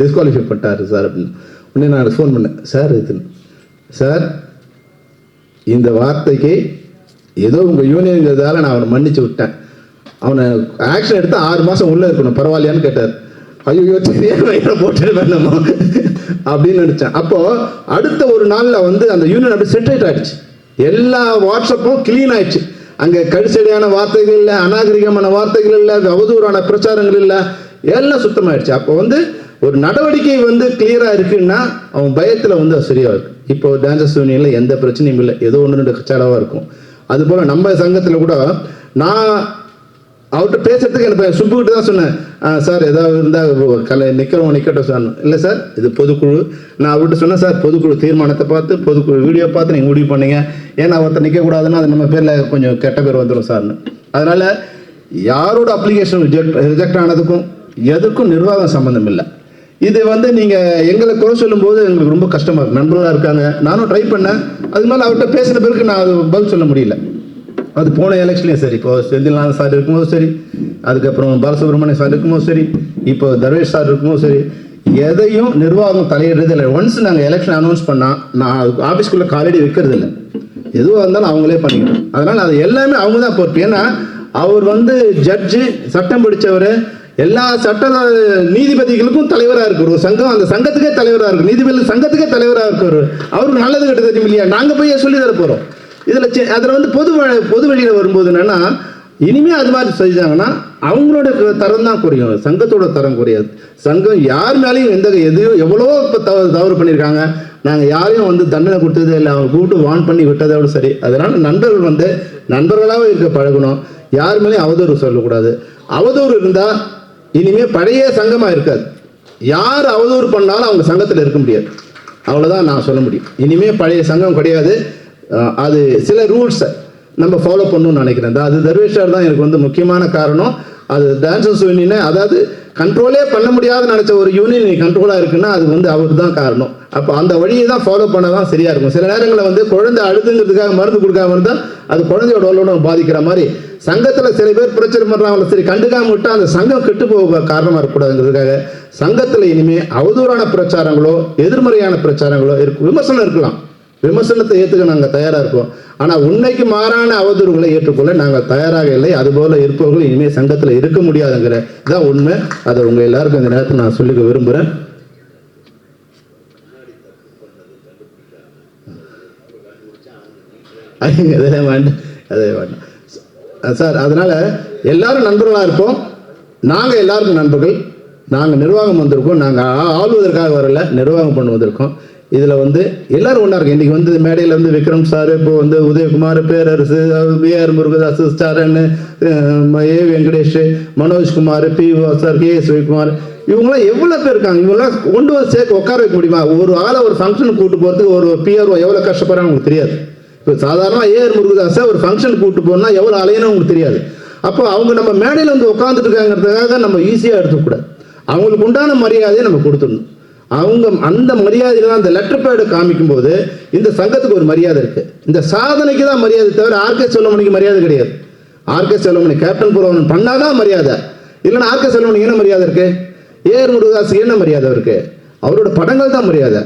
டிஸ்குவாலிஃபை பண்ணிட்டார் சார் அப்படின்னு. உடனே நான் ஃபோன் பண்ணேன், சார் சார் இந்த வார்த்தைக்கு ஏதோ உங்கள் யூனியன்கிறதால நான் அவனை மன்னிச்சு விட்டேன். அவனை ஆக்ஷன் எடுத்து 6 மாதம் உள்ளே இருக்கணும், பரவாயில்லையான்னு கேட்டார். ஐயோ தெரியாம போட்டுருவேன் நம்ம அப்படின்னு நினச்சேன். அப்போது அடுத்த ஒரு நாளில் வந்து அந்த யூனியன் அப்படி செட்டரேட் ஆகிடுச்சு. எல்லா வாட்ஸ்அப்பும் க்ளீன் ஆகிடுச்சு. அங்கே கடிச்சடியான வார்த்தைகள் இல்லை, அநாகரிகமான வார்த்தைகள் இல்லை, அவதூறான பிரச்சாரங்கள் இல்லை, எல்லாம் சுத்தமாகிடுச்சு. அப்போ வந்து ஒரு நடவடிக்கை வந்து கிளியராக இருக்குன்னா அவன் பயத்தில் வந்து அது சரியாக இருக்கும். இப்போ டான்சர்ஸ் யூனியனில் எந்த பிரச்சனையும் இல்லை, ஏதோ 1-2 கச்சாடாவாக இருக்கும். அதுபோல் நம்ம சங்கத்தில் கூட நான் அவர்கிட்ட பேசுறதுக்கு எனக்கு சுப்புக்கிட்டு தான் சொன்னேன், சார் ஏதாவது இருந்தால் நிற்கட்டும் சார். இல்லை சார் இது பொதுக்குழு. நான் அவர்கிட்ட சொன்னேன், சார் பொதுக்குழு தீர்மானத்தை பார்த்து பொதுக்குழு வீடியோ பார்த்து நீங்கள் முடிவு பண்ணீங்க, ஏன்னா ஒருத்தர் நிற்கக்கூடாதுன்னா அது நம்ம பேரில் கொஞ்சம் கெட்ட பேர் வந்துடும் சார்னு. அதனால் யாரோட அப்ளிகேஷன் ரிஜெக்ட் ஆனதுக்கும் எதுக்கும் நிர்வாகம் சம்மந்தம் இல்லை. இது வந்து நீங்கள் எங்களை குறை சொல்லும்போது எங்களுக்கு ரொம்ப கஷ்டமாக இருக்குது. நண்பர்களாக இருக்காங்க, நானும் ட்ரை பண்ணேன். அது மேலே அவர்கிட்ட பேசின பிறகு நான் அது பதில் சொல்ல முடியல. அது போன எலெக்ஷன்லேயும் சரி, இப்போ செந்தில்நாதன் சார் இருக்கும்போது சரி, அதுக்கப்புறம் பாலசுப்ரமணியம் சார் இருக்கும்போது சரி, இப்போ தர்வேஷ் சார் இருக்கும்போது சரி, எதையும் நிர்வாகம் தலையிடுறது இல்லை. ஒன்ஸ் நாங்கள் எலெக்ஷன் அனௌன்ஸ் பண்ணால் நான் ஆஃபீஸ்க்குள்ளே காலடி வைக்கிறது இல்லை. எதுவாக இருந்தாலும் அவங்களே பண்ணிக்கிட்டோம். அதனால் அது எல்லாமே அவங்க தான் பொறுப்பு. ஏன்னா அவர் வந்து ஜட்ஜு, சட்டம் படித்தவர், எல்லா சட்ட நீதிபதிகளுக்கும் தலைவராக இருக்கு ஒரு சங்கம். அந்த சங்கத்துக்கே தலைவராக இருக்கு, நீதிபதி சங்கத்துக்கே தலைவராக இருக்கார். அவருக்கு நல்லது கெட்டது தெரியும் இல்லையா? நாங்கள் போய் சொல்லி தர போகிறோம். அதில் வந்து பொது வெளியில் வரும்போது என்னென்னா, இனிமேல் அது மாதிரி செஞ்சாங்கன்னா அவங்களோட தரம் தான் குறையும், சங்கத்தோட தரம் குறையாது. சங்கம் யார் மேலேயும் எதையும் எவ்வளோ இப்போ தவறு பண்ணியிருக்காங்க, நாங்கள் யாரையும் வந்து தண்டனை கொடுத்தது இல்லை, அவங்க கூப்பிட்டு வான் பண்ணி விட்டதோடு சரி. அதனால் நண்பர்கள் வந்து நண்பர்களாக இருக்க பழகணும், யார் மேலேயும் அவதூறு சொல்லக்கூடாது. அவதூறு இருந்தால் இனிமேல் பழைய சங்கமாக இருக்காது. யார் அவதூறு பண்ணாலும் அவங்க சங்கத்தில் இருக்க முடியாது. அவ்வளோதான் நான் சொல்ல முடியும். இனிமேல் பழைய சங்கம் கிடையாது. அது சில ரூல்ஸை நம்ம ஃபாலோ பண்ணணும்னு நினைக்கிறேன். அது தர்வேஷார் தான் எனக்கு வந்து முக்கியமான காரணம். அது டான்சர்ஸ் யூனியனை, அதாவது கண்ட்ரோலே பண்ண முடியாத நினச்ச ஒரு யூனியன் நீ கண்ட்ரோலாக இருக்குன்னா அது வந்து அவர் தான் காரணம். அப்போ அந்த வழியை தான் ஃபாலோ பண்ண தான் சரியாக இருக்கும். சில நேரங்களில் வந்து குழந்தை அழுதுங்கிறதுக்காக மருந்து கொடுக்காம இருந்தால் அது குழந்தையோட உடலோட பாதிக்கிற மாதிரி, சங்கத்தில் சில பேர் பிரச்சனை பண்ணுறாங்களோ சரி, கண்டுக்காம விட்டால் அந்த சங்கம் கெட்டு போக காரணமாக இருக்கக்கூடாதுங்கிறதுக்காக சங்கத்தில் இனிமேல் அவதூறான பிரச்சாரங்களோ எதிர்மறையான பிரச்சாரங்களோ விமர்சனம் இருக்கலாம். விமர்சனத்தை ஏற்றுக்க நாங்கள் தயாராக இருக்கோம். ஆனால் உண்மைக்கு மாறான அவதூறுகளை ஏற்றுக்கொள்ள நாங்கள் தயாராக இல்லை. அதுபோல் இருப்பவர்கள் இனிமேல் சங்கத்தில் இருக்க முடியாதுங்கிற தான் உண்மை. அதை உங்கள் எல்லாருக்கும் இந்த நேரத்தில் நான் சொல்லிக்க விரும்புகிறேன். அதே வேண்டாம் சார். அதனால் எல்லாரும் நண்பர்களாக இருப்போம். நாங்கள் எல்லாருக்கும் நண்பர்கள். நாங்கள் நிர்வாகம் வந்திருக்கோம். நாங்கள் ஆளுவதற்காக வரல, நிர்வாகம் பண்ணுவதற்கும். இதில் வந்து எல்லோரும் ஒன்றா இருக்கு. இன்றைக்கி வந்து மேடையில் வந்து விக்ரம் சார், இப்போ வந்து உதயகுமார், பேரரசு, விஆர் முருகதாஸ், ஸ்டாரன், A Venkatesh, Manojkumar, P sir, K S Ravikumar, இவங்களாம் எவ்வளோ பேர் இருக்காங்க. இவங்களாம் கொண்டு வந்து சேர்க்க உட்கார வைக்க முடியுமா? ஒரு ஆளை ஒரு ஃபங்க்ஷனுக்கு கூப்பிட்டு போகிறதுக்கு ஒரு பிஆர்ஓ எவ்வளோ கஷ்டப்படுறாங்க உங்களுக்கு தெரியாது. இப்போ சாதாரணமாக ஏஆர் முருகதாஸை ஒரு ஃபங்க்ஷனுக்கு கூப்பிட்டு போனால் எவ்வளோ அலையணும் உங்களுக்கு தெரியாது. அப்போ அவங்க நம்ம மேடையில் வந்து உட்காந்துட்டு இருக்காங்கிறதுக்காக நம்ம ஈஸியாக எடுத்துக்கூடாது. அவங்களுக்கு உண்டான மரியாதையை நம்ம கொடுத்துடணும். அவங்க அந்த மரியாதையில் அந்த லெட்டர் பேடு காமிக்கும் போது இந்த சங்கத்துக்கு ஒரு மரியாதை இருக்குது. இந்த சாதனைக்கு தான் மரியாதை தவிர ஆர்கே செல்வமணிக்கு மரியாதை கிடையாது. ஆர்கே செல்வமணி கேப்டன் புரவன் பண்ணாதான் மரியாதை. இல்லைன்னா ஆர்கே செல்வமணிக்கு என்ன மரியாதை இருக்குது? ஏஆர் முருகதாஸுக்கு என்ன மரியாதை இருக்குது? அவரோட படங்கள் தான் மரியாதை.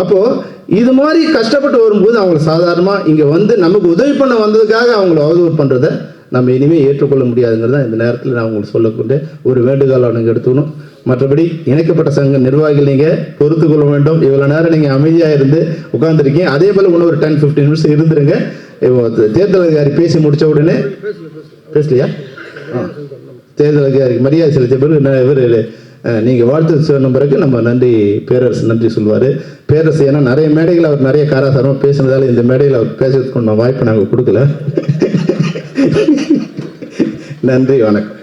அப்போது இது மாதிரி கஷ்டப்பட்டு வரும்போது அவங்க சாதாரணமாக இங்கே வந்து நமக்கு உதவி பண்ண வந்ததுக்காக அவங்கள அவதூறு பண்ணுறதை நம்ம இனிமேல் ஏற்றுக்கொள்ள முடியாதுங்கிறது தான் இந்த நேரத்தில் நான் உங்களுக்கு சொல்லக்கூடிய ஒரு வேண்டுகோள் நீங்கள் எடுத்துக்கணும். மற்றபடி இணைக்கப்பட்ட சங்க நிர்வாகிகள் நீங்கள் பொறுத்து கொள்ள வேண்டும். இவ்வளோ நேரம் நீங்கள் அமைதியாக இருந்து உட்காந்துருக்கீங்க. அதே போல் இன்னும் ஒரு 10-15 நிமிஷம் இருந்துருங்க. தேர்தல் அதிகாரி பேசி முடித்த உடனே பேசலையா? தேர்தல் அதிகாரிக்கு மரியாதை செலுத்திய பிறகு இவர் நீங்கள் வாழ்த்து சொன்ன பிறகு நம்ம நன்றி பேரரசு நன்றி சொல்வார். பேரரசு ஏன்னா நிறைய மேடைகள் அவர் நிறைய காராசாரமாக பேசினதால் இந்த மேடையில் அவர் பேசுறதுக்கு வாய்ப்பு நாங்கள் கொடுக்கல. நன்றி, வணக்கம்.